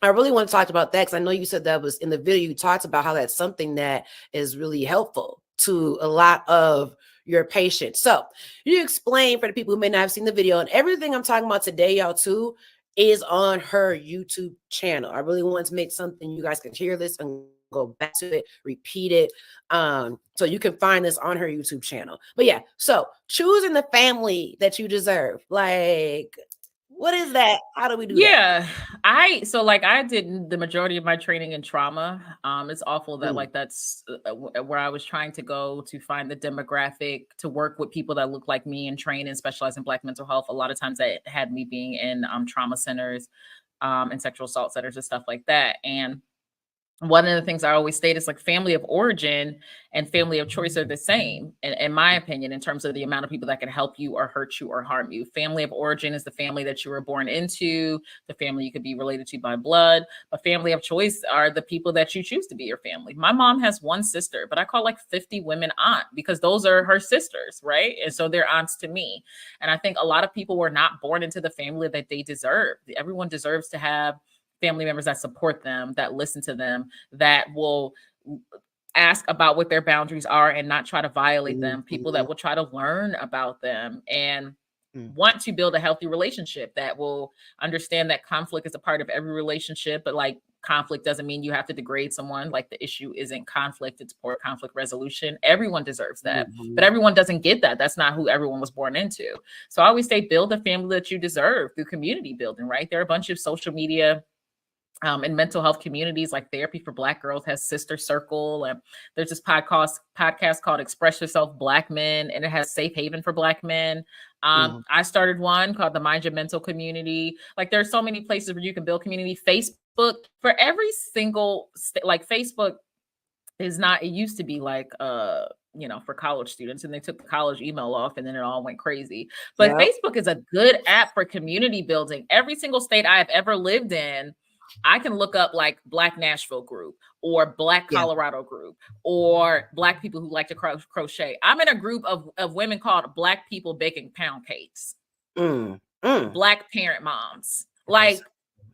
I really want to talk about that because I know you said that was in the video, you talked about how that's something that is really helpful to a lot of your patients. So you explain for the people who may not have seen the video, and everything I'm talking about today, y'all, too, is on her YouTube channel. I really want to make something you guys can hear this and go back to it, repeat it. So you can find this on her YouTube channel. But yeah, so choosing the family that you deserve, like, what is that? How do we do that? I did the majority of my training in trauma. It's awful that like that's where I was trying to go to find the demographic to work with people that look like me and train and specialize in Black mental health. A lot of times that had me being in trauma centers and sexual assault centers and stuff like that. And one of the things I always state is like family of origin and family of choice are the same, in my opinion, in terms of the amount of people that can help you or hurt you or harm you. Family of origin is the family that you were born into, the family you could be related to by blood. But family of choice are the people that you choose to be your family. My mom has one sister, but I call like 50 women aunt because those are her sisters, right? And so they're aunts to me. And I think a lot of people were not born into the family that they deserve. Everyone deserves to have family members that support them, that listen to them, that will ask about what their boundaries are and not try to violate them, people that will try to learn about them and want to build a healthy relationship, that will understand that conflict is a part of every relationship, but like conflict doesn't mean you have to degrade someone. Like the issue isn't conflict, it's poor conflict resolution. Everyone deserves that, but everyone doesn't get that. That's not who everyone was born into. So I always say build the family that you deserve through community building, right? There are a bunch of social media In mental health communities, like Therapy for Black Girls has Sister Circle, and there's this podcast called Express Yourself Black Men, and it has Safe Haven for Black Men. I started one called the Mind Your Mental Community. Like, there's so many places where you can build community. Facebook, for every single like Facebook is not, it used to be like for college students, and they took the college email off and then it all went crazy. But Facebook is a good app for community building. Every single state I have ever lived in, I can look up like Black Nashville group or Black Colorado group or Black people who like to crochet. I'm in a group of women called Black People Baking Pound Cakes. Black parent moms. Like,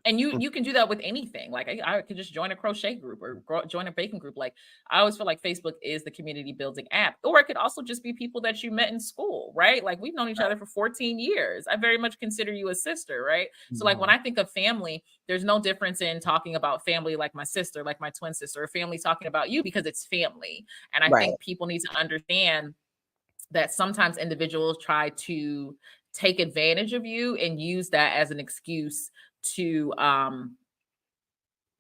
and you can do that with anything. Like, I could just join a crochet group or join a baking group. Like, I always feel like Facebook is the community building app. Or it could also just be people that you met in school, right? Like, we've known each other for 14 years. I very much consider you a sister, right? So like, when I think of family, there's no difference in talking about family like my sister, like my twin sister, or family talking about you, because it's family. And I think people need to understand that sometimes individuals try to take advantage of you and use that as an excuse to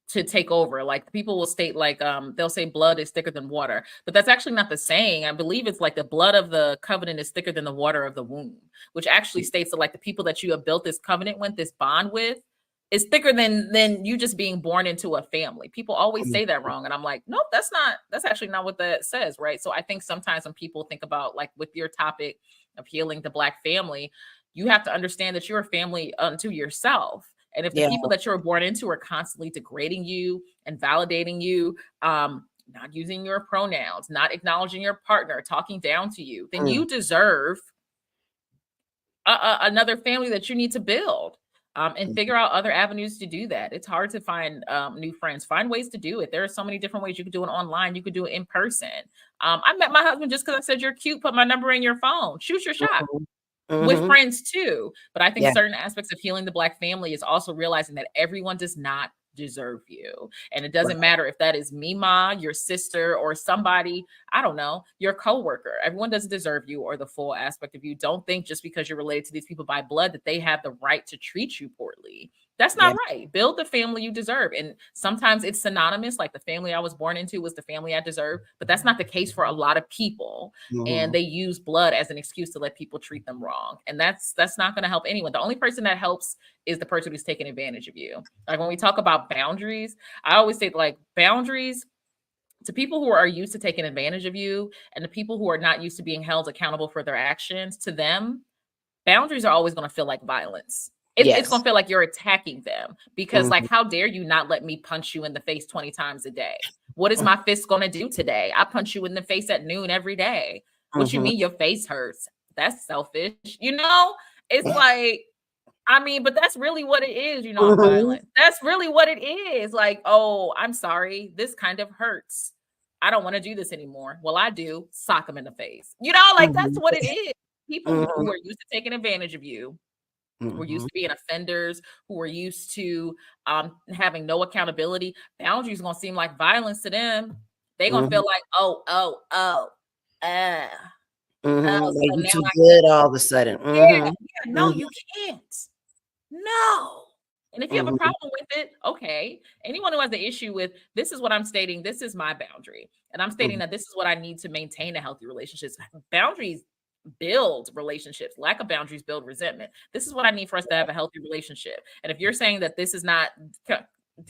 take over. Like, people will state like they'll say blood is thicker than water, but that's actually not the saying. I believe it's like the blood of the covenant is thicker than the water of the womb, which actually states that like the people that you have built this covenant with, this bond with, is thicker than you just being born into a family. People always say that wrong, and I'm like, nope, that's actually not what that says, right? So I think sometimes when people think about, like, with your topic of healing the Black family, you have to understand that you're a family unto yourself. And if the people that you're born into are constantly degrading you and validating you, not using your pronouns, not acknowledging your partner, talking down to you, then you deserve another family that you need to build, and figure out other avenues to do that. It's hard to find new friends. Find ways to do it. There are so many different ways. You could do it online. You could do it in person. I met my husband just because I said you're cute. Put my number in your phone. Shoot your shot. With friends too. But I think certain aspects of healing the Black family is also realizing that everyone does not deserve you. And it doesn't matter if that is Mima, your sister, or somebody, I don't know, your coworker. Everyone doesn't deserve you or the full aspect of you. Don't think just because you're related to these people by blood that they have the right to treat you poorly. That's not right. Build the family you deserve. And sometimes it's synonymous. Like, the family I was born into was the family I deserve, but that's not the case for a lot of people. And they use blood as an excuse to let people treat them wrong. And that's not going to help anyone. The only person that helps is the person who's taking advantage of you. Like, when we talk about boundaries, I always say, like, boundaries to people who are used to taking advantage of you and the people who are not used to being held accountable for their actions, to them, boundaries are always going to feel like violence. It's going to feel like you're attacking them, because like, how dare you not let me punch you in the face 20 times a day? What is my fist going to do today? I punch you in the face at noon every day. What you mean your face hurts? That's selfish. It's like, I mean, but that's really what it is. I'm violent. That's really what it is. Like, oh, I'm sorry. This kind of hurts. I don't want to do this anymore. Well, I do. Sock them in the face. Like, that's what it is. People who are used to taking advantage of you, who are used to being offenders, who are used to having no accountability. Boundaries going to seem like violence to them. They're going to feel like, so you too good all of a sudden. No, you can't. No. And if you have a problem with it, okay. Anyone who has the issue with, this is what I'm stating, this is my boundary, and I'm stating that this is what I need to maintain a healthy relationship. Boundaries build relationships. Lack of boundaries build resentment. This is what I need for us to have a healthy relationship. And if you're saying that this is not,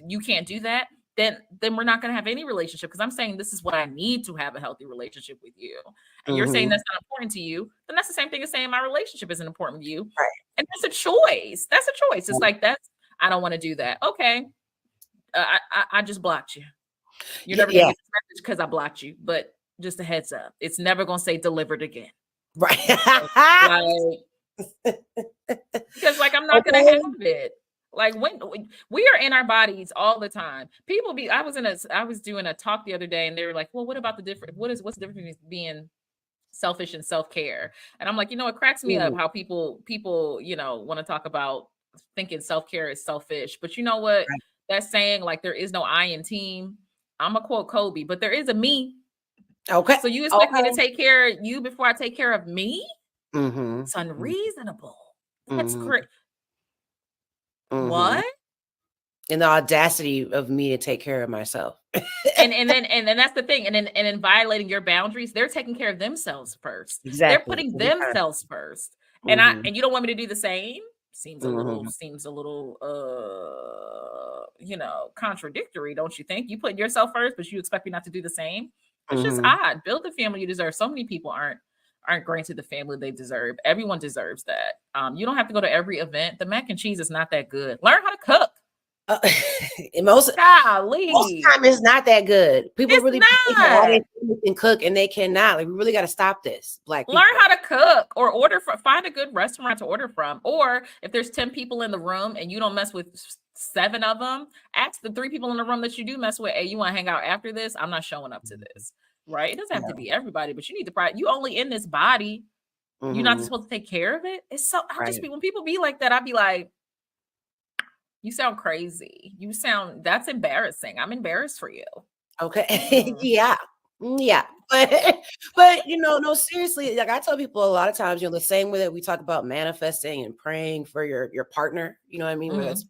you can't do that, then we're not going to have any relationship, because I'm saying this is what I need to have a healthy relationship with you. And you're saying that's not important to you, then that's the same thing as saying my relationship isn't important to you. Right. And that's a choice. That's a choice. It's like, I don't want to do that. Okay. I just blocked you. You're never going to get this message because I blocked you. But just a heads up, it's never going to say delivered again. Right. Because like, I'm not going to have it. Like, when we are in our bodies all the time, I was doing a talk the other day, and they were like, well, what about what's the difference between being selfish and self-care? And I'm like, it cracks me up how people, want to talk about thinking self-care is selfish. But you know what? Right. That's saying, like, there is no I in team. I'm a quote Kobe, but there is a me. Okay. So you expect me to take care of you before I take care of me? It's unreasonable. That's great. What? And the audacity of me to take care of myself. and then that's the thing. And then violating your boundaries, they're taking care of themselves first. Exactly. They're putting themselves first. And and you don't want me to do the same? Seems a little contradictory, don't you think? You put yourself first, but you expect me not to do the same. It's just odd. Build the family you deserve. So many people aren't granted the family they deserve. Everyone deserves that. You don't have to go to every event. The mac and cheese is not that good. Learn how to cook. Most time it's not that good. People really can cook and they cannot. Like, we really got to stop this. Learn how to cook, or find a good restaurant to order from. Or if there's 10 people in the room and you don't mess with 7 of them, ask the 3 people in the room that you do mess with, hey, you want to hang out after this? I'm not showing up to this. Right? It doesn't have to be everybody, but you need to you only in this body. You're not supposed to take care of it. It's so when people be like that, I'd be like, you sound crazy. That's embarrassing. I'm embarrassed for you. Okay. Yeah. But no, seriously, like I tell people a lot of times, the same way that we talk about manifesting and praying for your partner, you know what I mean? Whether it's,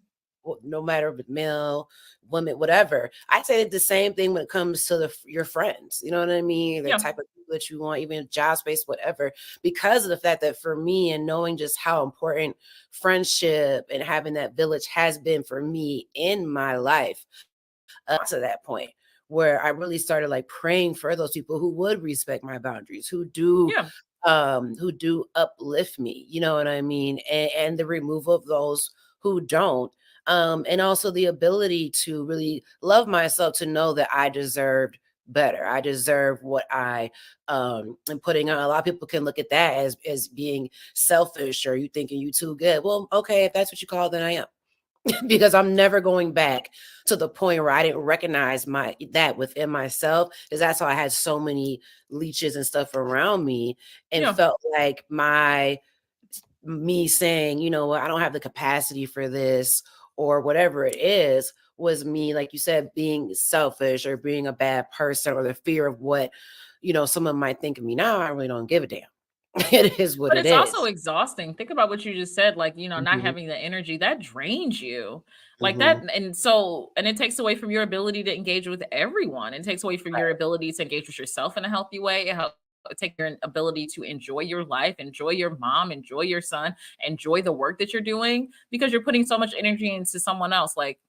no matter if it's male, women, whatever. I say the same thing when it comes to your friends, you know what I mean? The type of people that you want, even job space, whatever, because of the fact that for me, and knowing just how important friendship and having that village has been for me in my life, up to that point where I really started like praying for those people who would respect my boundaries, who do uplift me, you know what I mean? And the removal of those who don't. And also the ability to really love myself, to know that I deserved better. I deserve what I am putting on. A lot of people can look at that as being selfish, or you thinking you too good. Well, okay, if that's what you call it, then I am. Because I'm never going back to the point where I didn't recognize that within myself, because that's how I had so many leeches and stuff around me, and felt like me saying, I don't have the capacity for this, or whatever it is, was me, like you said, being selfish or being a bad person, or the fear of what, someone might think of me. Now I really don't give a damn. It is what it is. But it's also exhausting. Think about what you just said, like, not having the energy that drains you like that. And it takes away from your ability to engage with everyone. It takes away from your ability to engage with yourself in a healthy way. It helps take your ability to enjoy your life, enjoy your mom, enjoy your son, enjoy the work that you're doing, because you're putting so much energy into someone else. Like,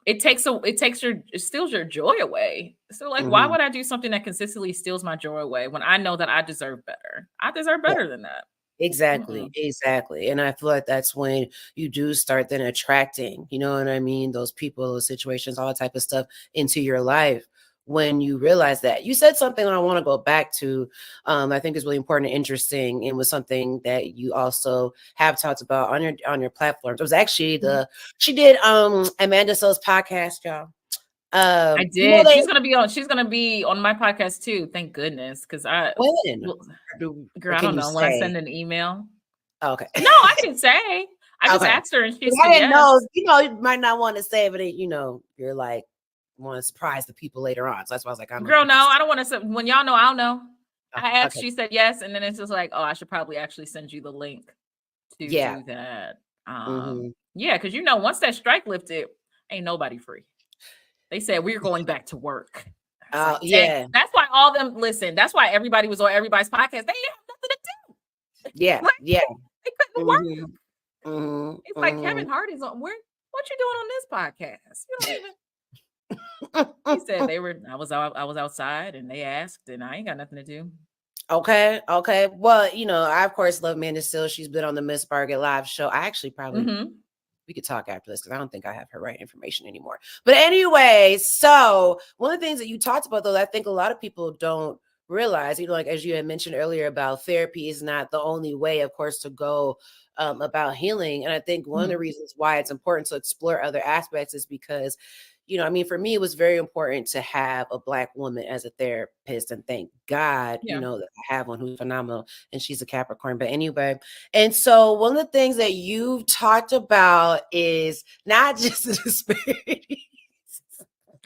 it steals your joy away. So like, why would I do something that consistently steals my joy away when I know that I deserve better? I deserve better than that. Exactly. And I feel like that's when you do start then attracting, you know what I mean, those people, those situations, all that type of stuff into your life. When you realize that. You said something I want to go back to, I think is really important and interesting, and was something that you also have talked about on your platforms. It was actually she did Amanda So's podcast, y'all. I did. She's gonna be on my podcast too. Thank goodness. Because girl, I don't know. When I send an email. Okay. No, I can say. I just asked her, and she said, I didn't know. You might not want to say, but you're like, want to surprise the people later on. So that's why I was like, girl, no, I don't want to. When y'all know, I'll know. I asked, she said yes, and then it's just like, oh, I should probably actually send you the link to do that. Yeah, because once that strike lifted, ain't nobody free. They said we're going back to work. That's why all them listen. That's why everybody was on everybody's podcast. They have nothing to do. Yeah, they couldn't work. It's like Kevin Hardy's on. What you doing on this podcast? You don't even. He said I was outside and they asked, and I ain't got nothing to do. Okay. Well, I of course love Amanda Still. She's been on the Miss Margaret live show. I actually probably we could talk after this, because I don't think I have her right information anymore. But anyway, so one of the things that you talked about, though, I think a lot of people don't realize, like as you had mentioned earlier, about therapy is not the only way, of course, to go about healing. And I think one of the reasons why it's important to explore other aspects is because, for me, it was very important to have a Black woman as a therapist, and thank God, that I have one who's phenomenal, and she's a Capricorn. But anyway, and so one of the things that you've talked about is not just the disparities.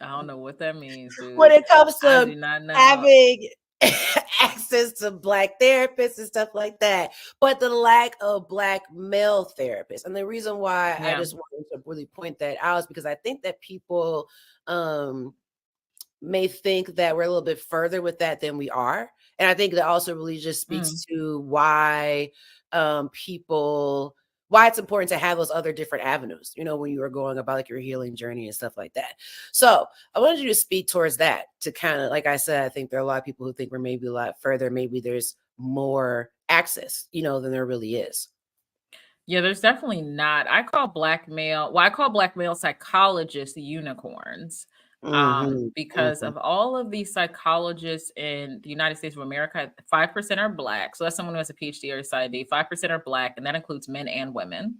I don't know what that means, dude. When it comes to having access to Black therapists and stuff like that, but the lack of Black male therapists. And the reason why I just wanted to really point that out is because I think that people may think that we're a little bit further with that than we are. And I think that also really just speaks to why why it's important to have those other different avenues, you know, when you are going about like your healing journey and stuff like that. So I wanted you to speak towards that, to kind of, like I said, I think there are a lot of people who think we're maybe a lot further. Maybe there's more access, you know, than there really is. Yeah, there's definitely not. I call Black male psychologists unicorns. Because of all of these psychologists in the United States of America, 5% are Black. So that's someone who has a PhD or a PsyD. 5% are Black, and that includes men and women.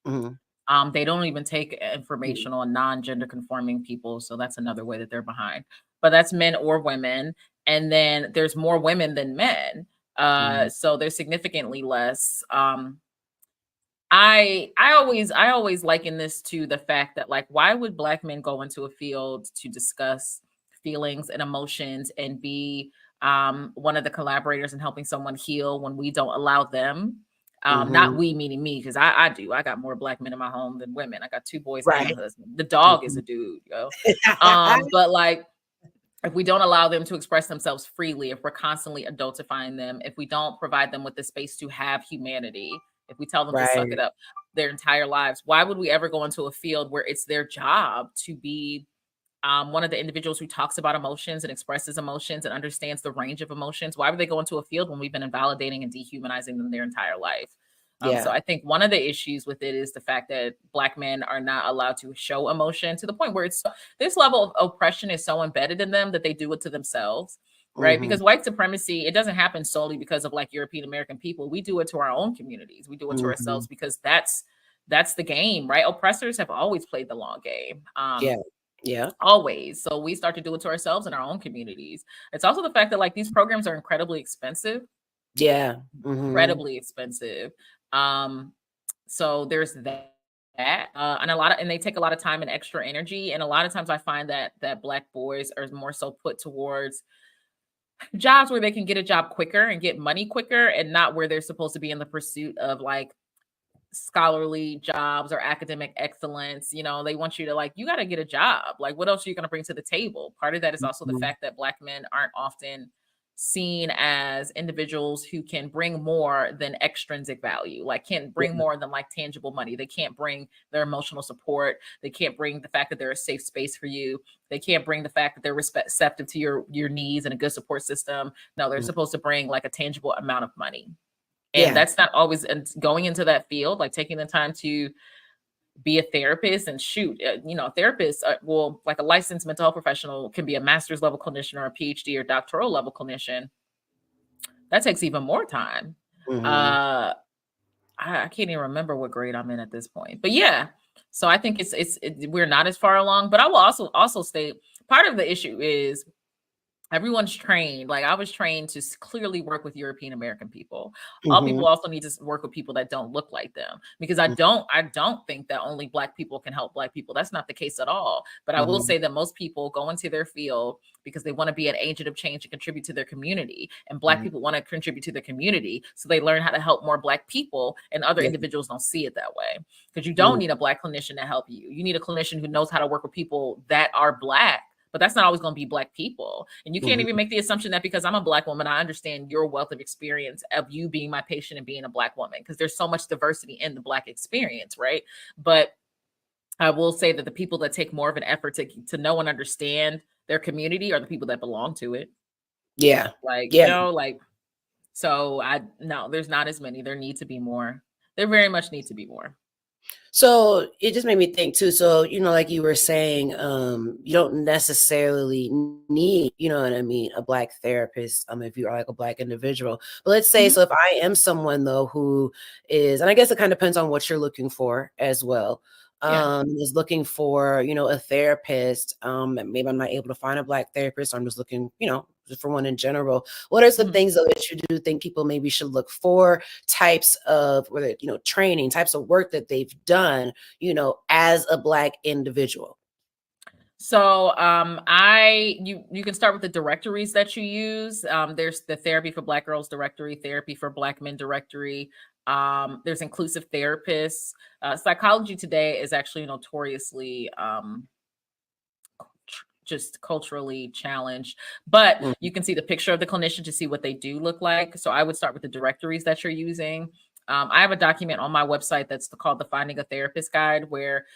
They don't even take information on non-gender conforming people. So that's another way that they're behind. But that's men or women. And then there's more women than men. So there's significantly less. I always liken this to the fact that, like, why would Black men go into a field to discuss feelings and emotions and be one of the collaborators in helping someone heal when we don't allow them? Not we, meaning me, because I do. I got more Black men in my home than women. I got 2 boys and a husband. The dog is a dude, yo. But like, if we don't allow them to express themselves freely, if we're constantly adultifying them, if we don't provide them with the space to have humanity, if we tell them to suck it up their entire lives, why would we ever go into a field where it's their job to be one of the individuals who talks about emotions and expresses emotions and understands the range of emotions? Why would they go into a field when we've been invalidating and dehumanizing them their entire life? So I think one of the issues with it is the fact that Black men are not allowed to show emotion, to the point where this level of oppression is so embedded in them that they do it to themselves. Right. Because white supremacy, it doesn't happen solely because of like European American people. We do it to our own communities. We do it to ourselves because that's the game. Right. Oppressors have always played the long game. Always. So we start to do it to ourselves in our own communities. It's also the fact that like these programs are incredibly expensive. Incredibly expensive. So there's that. And they take a lot of time and extra energy. And a lot of times I find that Black boys are more so put towards jobs where they can get a job quicker and get money quicker, and not where they're supposed to be in the pursuit of like scholarly jobs or academic excellence. You know, they want you to like, you got to get a job. Like, what else are you going to bring to the table? Part of that is also the fact that Black men aren't often seen as individuals who can bring more than extrinsic value, like can't bring more than like tangible money. They can't bring their emotional support. They can't bring the fact that they're a safe space for you. They can't bring the fact that they're receptive to your needs and a good support system. No, they're supposed to bring like a tangible amount of money. And that's not always going into that field, like taking the time to be a therapist and therapists, well, like a licensed mental health professional can be a master's level clinician or a PhD or doctoral level clinician. That takes even more time. I can't even remember what grade I'm in at this point, but yeah. So I think we're not as far along, but I will also state part of the issue is everyone's trained. Like I was trained to clearly work with European American people. All people also need to work with people that don't look like them, because I don't think that only Black people can help Black people. That's not the case at all. But I will say that most people go into their field because they want to be an agent of change and contribute to their community. And Black people want to contribute to their community. So they learn how to help more Black people, and other individuals don't see it that way. Because you don't need a Black clinician to help you. You need a clinician who knows how to work with people that are Black. But that's not always going to be Black people. And you can't even make the assumption that because I'm a Black woman, I understand your wealth of experience of you being my patient and being a Black woman, because there's so much diversity in the Black experience, right? But I will say that the people that take more of an effort to know and understand their community are the people that belong to it. You know, like, so there's not as many. There need to be more. There very much need to be more. So it just made me think too. So, you know, like you were saying, you don't necessarily need, you know what I mean, a Black therapist if you are like a Black individual. But let's say, so if I am someone though who is, and I guess it kind of depends on what you're looking for as well. Is looking for, you know, a therapist. Maybe I'm not able to find a Black therapist. I'm just looking, you know, for one in general. What are some things that you do think people maybe should look for? Types of, whether, you know, training, types of work that they've done, you know, as a Black individual. So you can start with the directories that you use. There's the Therapy for Black Girls directory, Therapy for Black Men directory. There's inclusive therapists. Psychology Today is actually notoriously just culturally challenged, but you can see the picture of the clinician to see what they do look like. So I would start with the directories that you're using. I have a document on my website that's called the Finding a Therapist Guide, where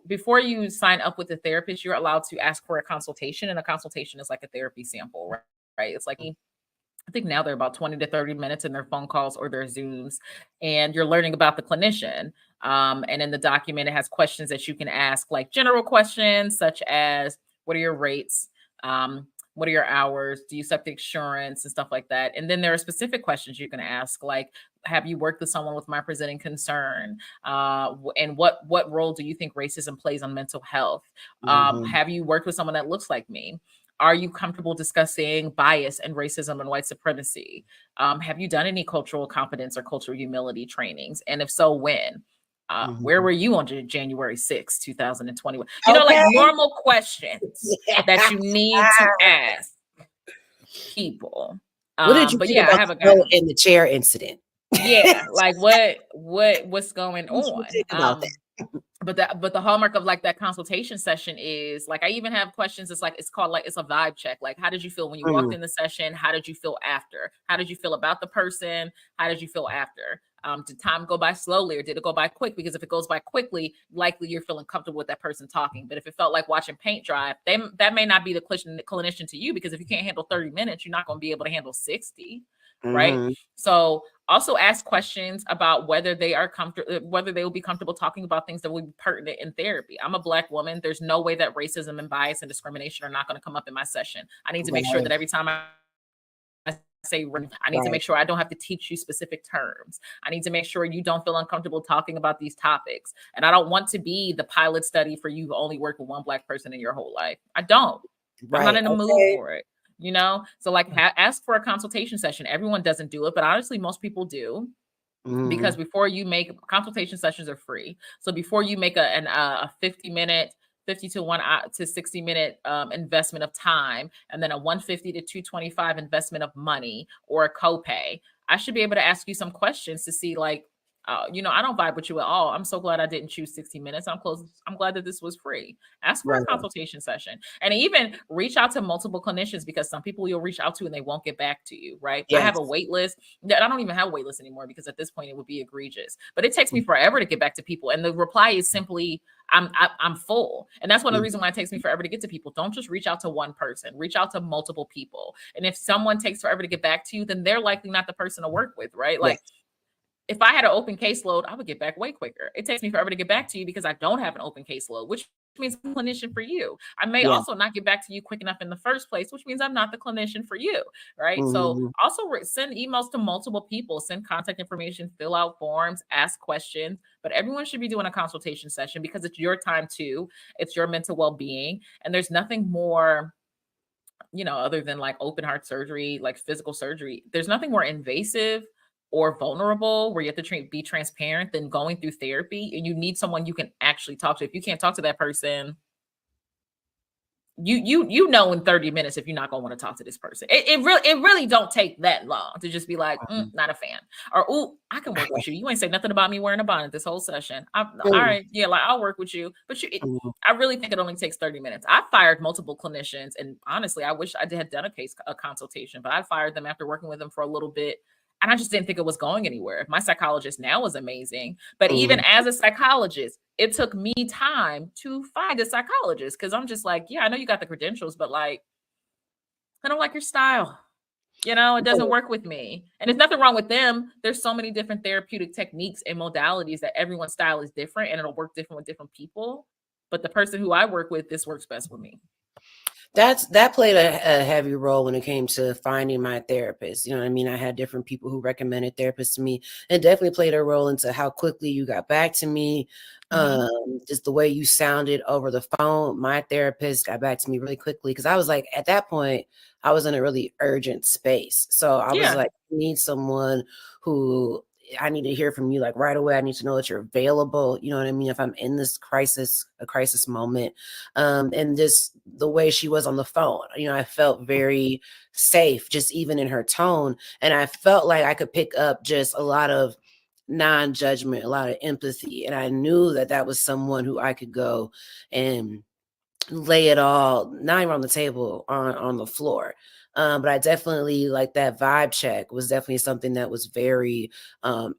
before you sign up with a therapist, you're allowed to ask for a consultation, and a consultation is like a therapy sample, right? It's like, I think now they're about 20 to 30 minutes in their phone calls or their Zooms, and you're learning about the clinician. And in the document, it has questions that you can ask, like general questions such as, what are your rates? What are your hours? Do you accept insurance and stuff like that? And then there are specific questions you can ask, like, have you worked with someone with my presenting concern? And what role do you think racism plays on mental health? Have you worked with someone that looks like me? Are you comfortable discussing bias and racism and white supremacy? Have you done any cultural competence or cultural humility trainings? And if so, when? Where were you on January 6, 2021? You know, like normal questions that you need to ask people. What did you think about I have a guy in the chair incident? Yeah, like what's going on? About that? But the hallmark of like that consultation session is like, I even have questions. It's called like, it's a vibe check. Like, how did you feel when you walked in the session? How did you feel after? How did you feel about the person? How did you feel after? Did time go by slowly or did it go by quick? Because if it goes by quickly, likely you're feeling comfortable with that person talking. But if it felt like watching paint dry, that may not be the clinician to you, because if you can't handle 30 minutes, you're not going to be able to handle 60. Right. So also ask questions about whether they are comfortable, whether they will be comfortable talking about things that will be pertinent in therapy. I'm a Black woman. There's no way that racism and bias and discrimination are not going to come up in my session. I need to make sure that every time I say, I need to make sure I don't have to teach you specific terms. I need to make sure you don't feel uncomfortable talking about these topics. And I don't want to be the pilot study for you who only work with one Black person in your whole life. I don't. I'm not in the mood for it. You know, so like ask for a consultation session. Everyone doesn't do it, but honestly, most people do. Because before you make consultation sessions are free. So before you make a 50 to 1 hour to 60 minute investment of time, and then a 150 to 225 investment of money or a copay, I should be able to ask you some questions to see like, you know, I don't vibe with you at all. I'm so glad I didn't choose 60 minutes. I'm glad that this was free. Ask for a consultation session, and even reach out to multiple clinicians, because some people you'll reach out to and they won't get back to you. Right. I have a wait list. I don't even have a wait list anymore, because at this point it would be egregious, but it takes me forever to get back to people. And the reply is simply, I'm full. And that's one of the reasons why it takes me forever to get to people. Don't just reach out to one person, reach out to multiple people. And if someone takes forever to get back to you, then they're likely not the person to work with. Right. Like, if I had an open caseload, I would get back way quicker. It takes me forever to get back to you because I don't have an open caseload, which means I'm a clinician for you. I may also not get back to you quick enough in the first place, which means I'm not the clinician for you, right? So also send emails to multiple people, send contact information, fill out forms, ask questions, but everyone should be doing a consultation session because it's your time too. It's your mental well-being. And there's nothing more, you know, other than like open heart surgery, like physical surgery, there's nothing more invasive or vulnerable where you have to be transparent than going through therapy. And you need someone you can actually talk to. If you can't talk to that person, you know in 30 minutes if you're not gonna want to talk to this person. It really don't take that long to just be like, not a fan, or oh, I can work with you. You ain't say nothing about me wearing a bonnet this whole session. All right, yeah, like I'll work with you. But I really think it only takes 30 minutes. I fired multiple clinicians, and honestly, I wish I had done a consultation, but I fired them after working with them for a little bit. And I just didn't think it was going anywhere. My psychologist now is amazing. But even as a psychologist, it took me time to find a psychologist, because I'm just like, yeah, I know you got the credentials, but like, I don't like your style. You know, it doesn't work with me. And there's nothing wrong with them. There's so many different therapeutic techniques and modalities that everyone's style is different and it'll work different with different people. But the person who I work with, this works best with me. That played a heavy role when it came to finding my therapist. You know what I mean? I had different people who recommended therapists to me, and definitely played a role into how quickly you got back to me. Just the way you sounded over the phone. My therapist got back to me really quickly, because I was like, at that point, I was in a really urgent space. So I was like, I need someone who I need to hear from you like right away. I need to know that you're available. You know what I mean? If I'm in this a crisis moment. And just the way she was on the phone, you know, I felt very safe just even in her tone. And I felt like I could pick up just a lot of non-judgment, a lot of empathy. And I knew that that was someone who I could go and lay it all, not even on the table, on the floor. But I definitely like that vibe check was definitely something that was very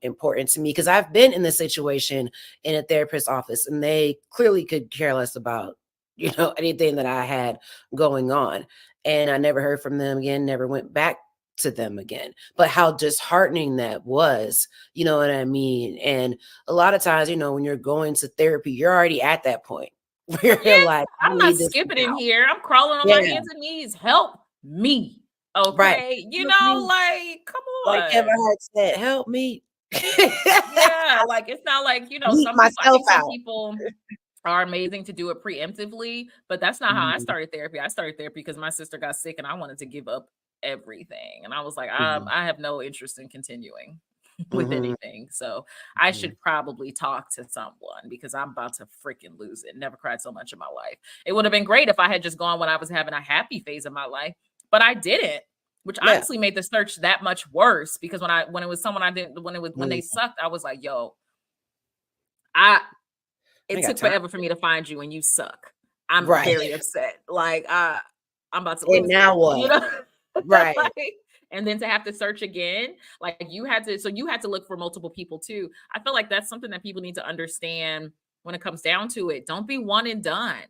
important to me, because I've been in this situation in a therapist's office and they clearly could care less about, you know, anything that I had going on. And I never heard from them again, never went back to them again. But how disheartening that was, you know what I mean? And a lot of times, you know, when you're going to therapy, you're already at that point where you're like, I'm not skipping in here. I'm crawling on my hands and knees. Help me. Okay. Right. You know, like, come on. Like Kevin Hart said, help me. Yeah, like it's not like, you know, some people, I think some people are amazing to do it preemptively, but that's not how I started therapy. I started therapy because my sister got sick and I wanted to give up everything. And I was like, I have no interest in continuing with anything. So I should probably talk to someone because I'm about to freaking lose it. Never cried so much in my life. It would have been great if I had just gone when I was having a happy phase of my life, but I didn't, which honestly made the search that much worse, because when it was someone I didn't, when they sucked, I was like, yo, it took forever for me to find you and you suck. I'm very upset. Like I'm about to lose. And now what? You know? Right. Like, and then to have to search again, like you had to look for multiple people too. I feel like that's something that people need to understand when it comes down to it. Don't be one and done.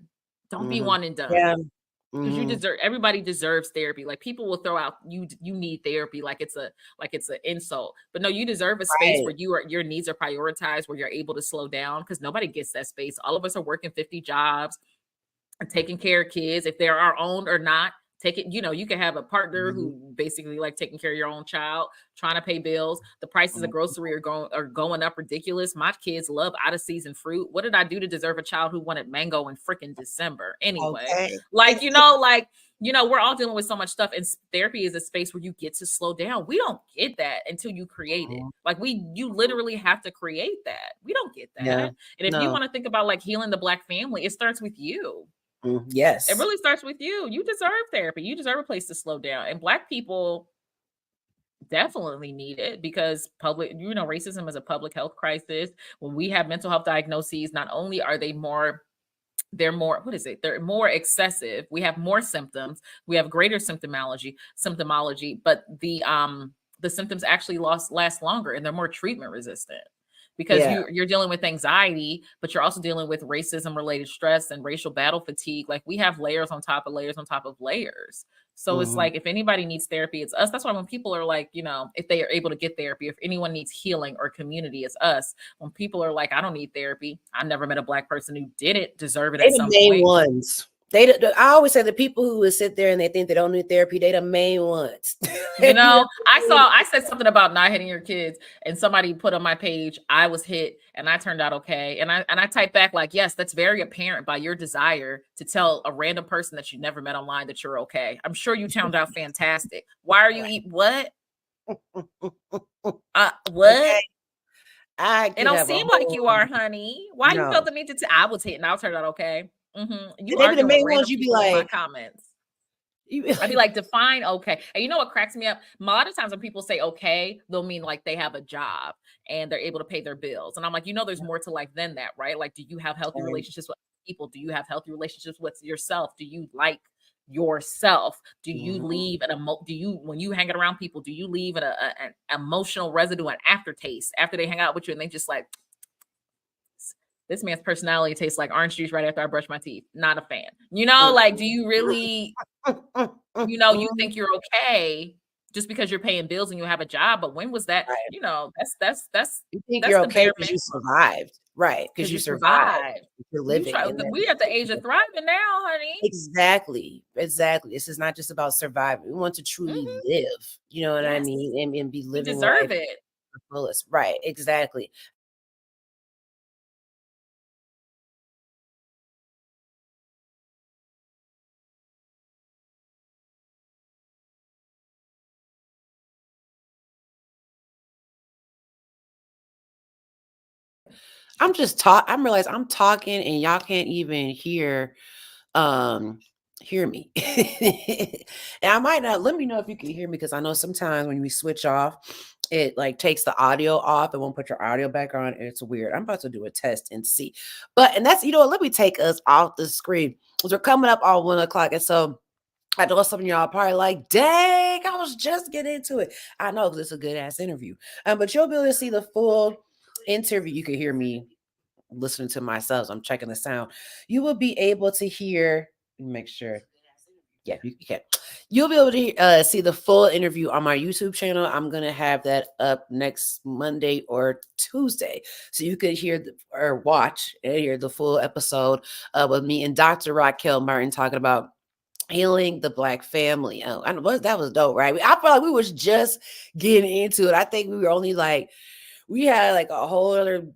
Don't be one and done. Yeah. Because everybody deserves therapy. Like people will throw out you need therapy like it's an insult. But no, you deserve a space where your needs are prioritized, where you're able to slow down, because nobody gets that space. All of us are working 50 jobs and taking care of kids, if they're our own or not. You know, you can have a partner who basically like taking care of your own child, trying to pay bills. The prices of grocery are going up ridiculous. My kids love out of season fruit. What did I do to deserve a child who wanted mango in freaking December? Anyway, like, you know, we're all dealing with so much stuff, and therapy is a space where you get to slow down. We don't get that until you create it. Like you literally have to create that. We don't get that. And if you want to think about like healing the Black family, it starts with you. Yes. It really starts with you. You deserve therapy. You deserve a place to slow down. And Black people definitely need it, because racism is a public health crisis. When we have mental health diagnoses, not only are they're more excessive. We have more symptoms. We have greater symptomology, but the symptoms actually last longer, and they're more treatment resistant. Because you're dealing with anxiety, but you're also dealing with racism related stress and racial battle fatigue. Like we have layers on top of layers on top of layers. So it's like, if anybody needs therapy, it's us. That's why when people are like, you know, if they are able to get therapy, if anyone needs healing or community, it's us. When people are like, I don't need therapy, I've never met a Black person who didn't deserve it at some point. Ones. I always say the people who would sit there and they think they don't need therapy, they the main ones. You know, I said something about not hitting your kids, and somebody put on my page, I was hit and I turned out okay. And I typed back like, yes, that's very apparent by your desire to tell a random person that you never met online that you're okay. I'm sure you turned out fantastic. Why are you eating what? What? Okay. It don't seem like you are, honey. Why you felt the need to I was hit and I'll turn out okay. You are the main ones. You be like, my comments. I'd be like, define okay. And you know what cracks me up? A lot of times when people say okay, they'll mean like they have a job and they're able to pay their bills. And I'm like, you know, there's more to life than that, right? Like, do you have healthy relationships with people? Do you have healthy relationships with yourself? Do you like yourself? Do you leave when you hang around people, do you leave an emotional residue, an aftertaste after they hang out with you, and they just like, this man's personality tastes like orange juice right after I brush my teeth. Not a fan. You know, like, do you really, you know, you think you're okay just because you're paying bills and you have a job? But when was that? Right. You know, that's you think you're okay because you survived, right? Because you survived. You're living. We at the age of thriving now, honey. Exactly. This is not just about surviving. We want to truly live. You know what I mean, and be living. You deserve it. Fullest. Right. Exactly. I'm realizing I'm talking and y'all can't even hear me. And I might not, let me know if you can hear me, because I know sometimes when we switch off, it like takes the audio off. It won't put your audio back on. And it's weird. I'm about to do a test and see. And that's, you know what, let me take us off the screen, because we're coming up on 1 o'clock. And so I know some of y'all probably like, dang, I was just getting into it. I know, because it's a good ass interview. But you'll be able to see the full interview. You can hear me listening to myself. So I'm checking the sound. You will be able to hear, make sure. Yeah, you can. You'll be able to see the full interview on my YouTube channel. I'm going to have that up next Monday or Tuesday. So you could hear or watch and hear the full episode with me and Dr. Raquel Martin talking about healing the Black family. Oh, I know that was dope, right? I felt like we was just getting into it. I think we were only like, we had like a whole other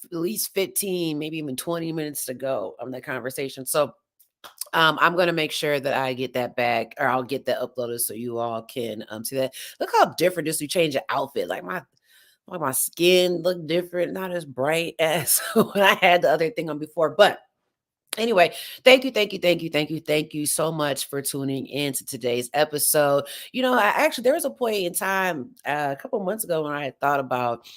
at least 15, maybe even 20 minutes to go on the conversation. So I'm going to make sure that I get that back, or I'll get that uploaded so you all can see that. Look how different just to change the outfit. Like my skin looked different, not as bright as when I had the other thing on before. But anyway, thank you so much for tuning in to today's episode. You know, there was a point in time a couple months ago when I had thought about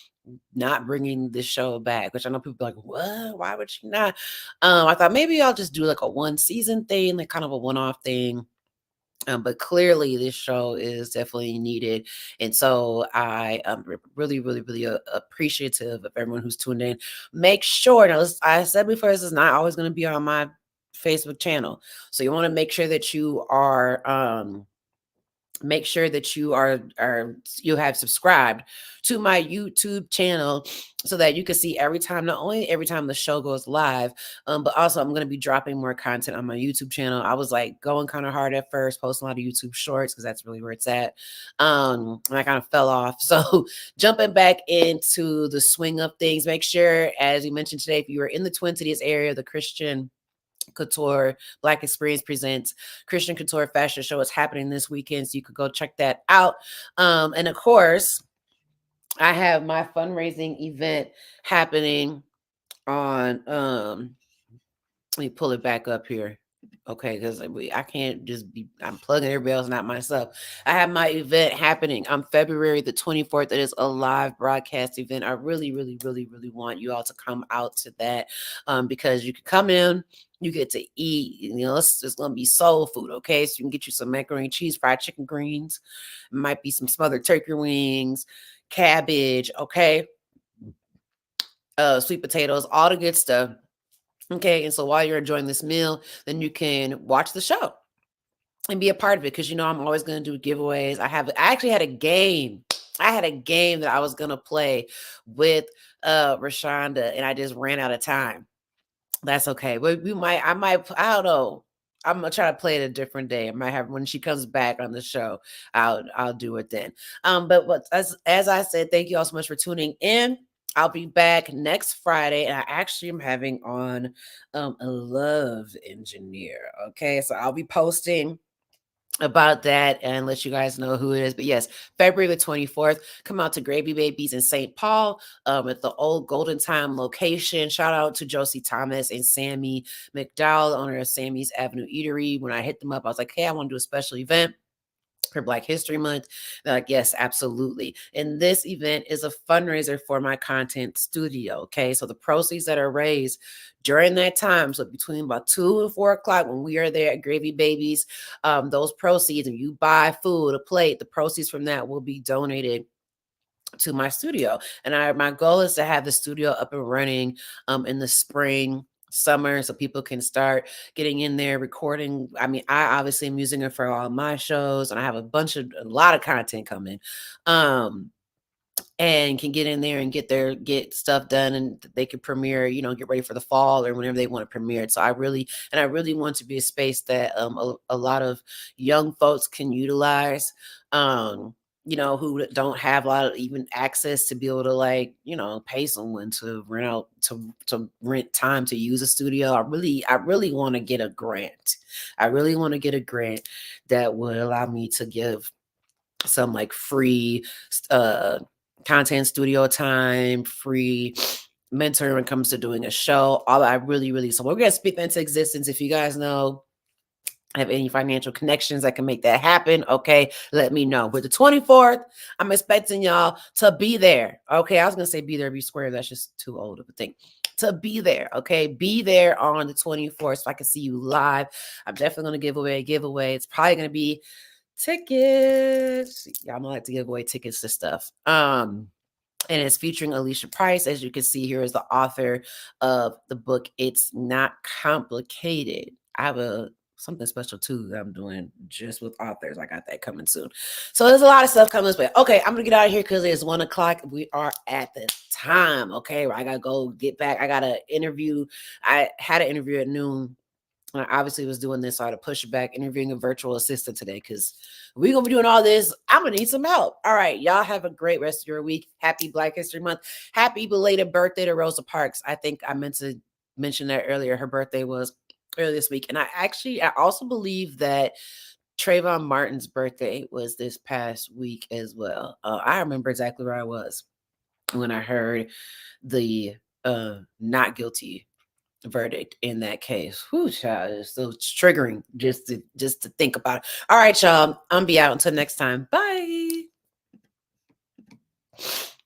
not bringing this show back, which I know people are like, what? Why would she not? I thought maybe I'll just do like a 1-season thing, like kind of a one-off thing. But clearly this show is definitely needed. And so I am really appreciative of everyone who's tuned in. Make sure, now I said before, this is not always going to be on my Facebook channel. So you want to make sure that you are you have subscribed to my YouTube channel, so that you can see not only every time the show goes live, but also I'm going to be dropping more content on my YouTube channel. I was like going kind of hard at first, posting a lot of YouTube shorts, because that's really where it's at. And I kind of fell off. So jumping back into the swing of things, make sure, as we mentioned today, if you are in the Twin Cities area, the Christian Couture Black Experience presents Christian Couture Fashion Show is happening this weekend, so you could go check that out. And of course, I have my fundraising event happening on let me pull it back up here. Okay, because I can't just be, I'm plugging everybody else, not myself. I have my event happening on February the 24th. It is a live broadcast event. I really want you all to come out to that, because you can come in, you get to eat, you know, it's going to be soul food, okay? So you can get you some macaroni and cheese, fried chicken greens, might be some smothered turkey wings, cabbage, okay? Sweet potatoes, all the good stuff. Okay, and so while you're enjoying this meal, then you can watch the show and be a part of it, because you know I'm always going to do giveaways. I actually had a game. I had a game that I was going to play with Rashawnda, and I just ran out of time. That's okay. I don't know. I'm gonna try to play it a different day. I might have, when she comes back on the show, I'll do it then. But as I said, thank you all so much for tuning in. I'll be back next Friday, and I actually am having on a love engineer. Okay, so I'll be posting about that and let you guys know who it is. But yes, February the 24th, come out to Gravy Babies in St. Paul at the old Golden Time location. Shout out to Josie Thomas and Sammy McDowell, owner of Sammy's Avenue Eatery. When I hit them up, I was like, hey, I want to do a special event for Black History Month. They're like, yes, absolutely. And this event is a fundraiser for my content studio. Okay, so the proceeds that are raised during that time, so between about 2 and 4 o'clock, when we are there at Gravy Babies, those proceeds, and you buy food, a plate, the proceeds from that will be donated to my studio. And my goal is to have the studio up and running in the spring, summer, so people can start getting in there recording. I mean, I obviously am using it for all my shows, and I have a lot of content coming. And can get in there and get stuff done, and they can premiere, you know, get ready for the fall or whenever they want to premiere it. So I really want to be a space that a lot of young folks can utilize, you know, who don't have a lot of even access to be able to, like, you know, pay someone to rent time to use a studio. I really want to get a grant. I really want to get a grant that would allow me to give some like free content studio time, free mentor when it comes to doing a show. All I really, so we're going to speak that into existence. If you guys know, have any financial connections that can make that happen, okay, let me know. But the 24th, I'm expecting y'all to be there. Okay, I was going to say be there, be square. That's just too old of a thing. To be there, okay? Be there on the 24th so I can see you live. I'm definitely going to give away a giveaway. It's probably going to be tickets. Y'all know I like to give away tickets to stuff. And it's featuring Alicia Price. As you can see here is the author of the book, It's Not Complicated. I have something special too that I'm doing just with authors. I got that coming soon. So there's a lot of stuff coming this way. Okay, I'm gonna get out of here because it's 1 o'clock. We are at the time. Okay, I gotta go get back. I got an interview. I had an interview at noon. I obviously was doing this, so I had to push it back, interviewing a virtual assistant today because we're going to be doing all this. I'm going to need some help. All right. Y'all have a great rest of your week. Happy Black History Month. Happy belated birthday to Rosa Parks. I think I meant to mention that earlier. Her birthday was earlier this week. And I also believe that Trayvon Martin's birthday was this past week as well. I remember exactly where I was when I heard the not guilty verdict in that case. Whew, child, it's so triggering just to think about it. All right, y'all. I'm be out until next time. Bye.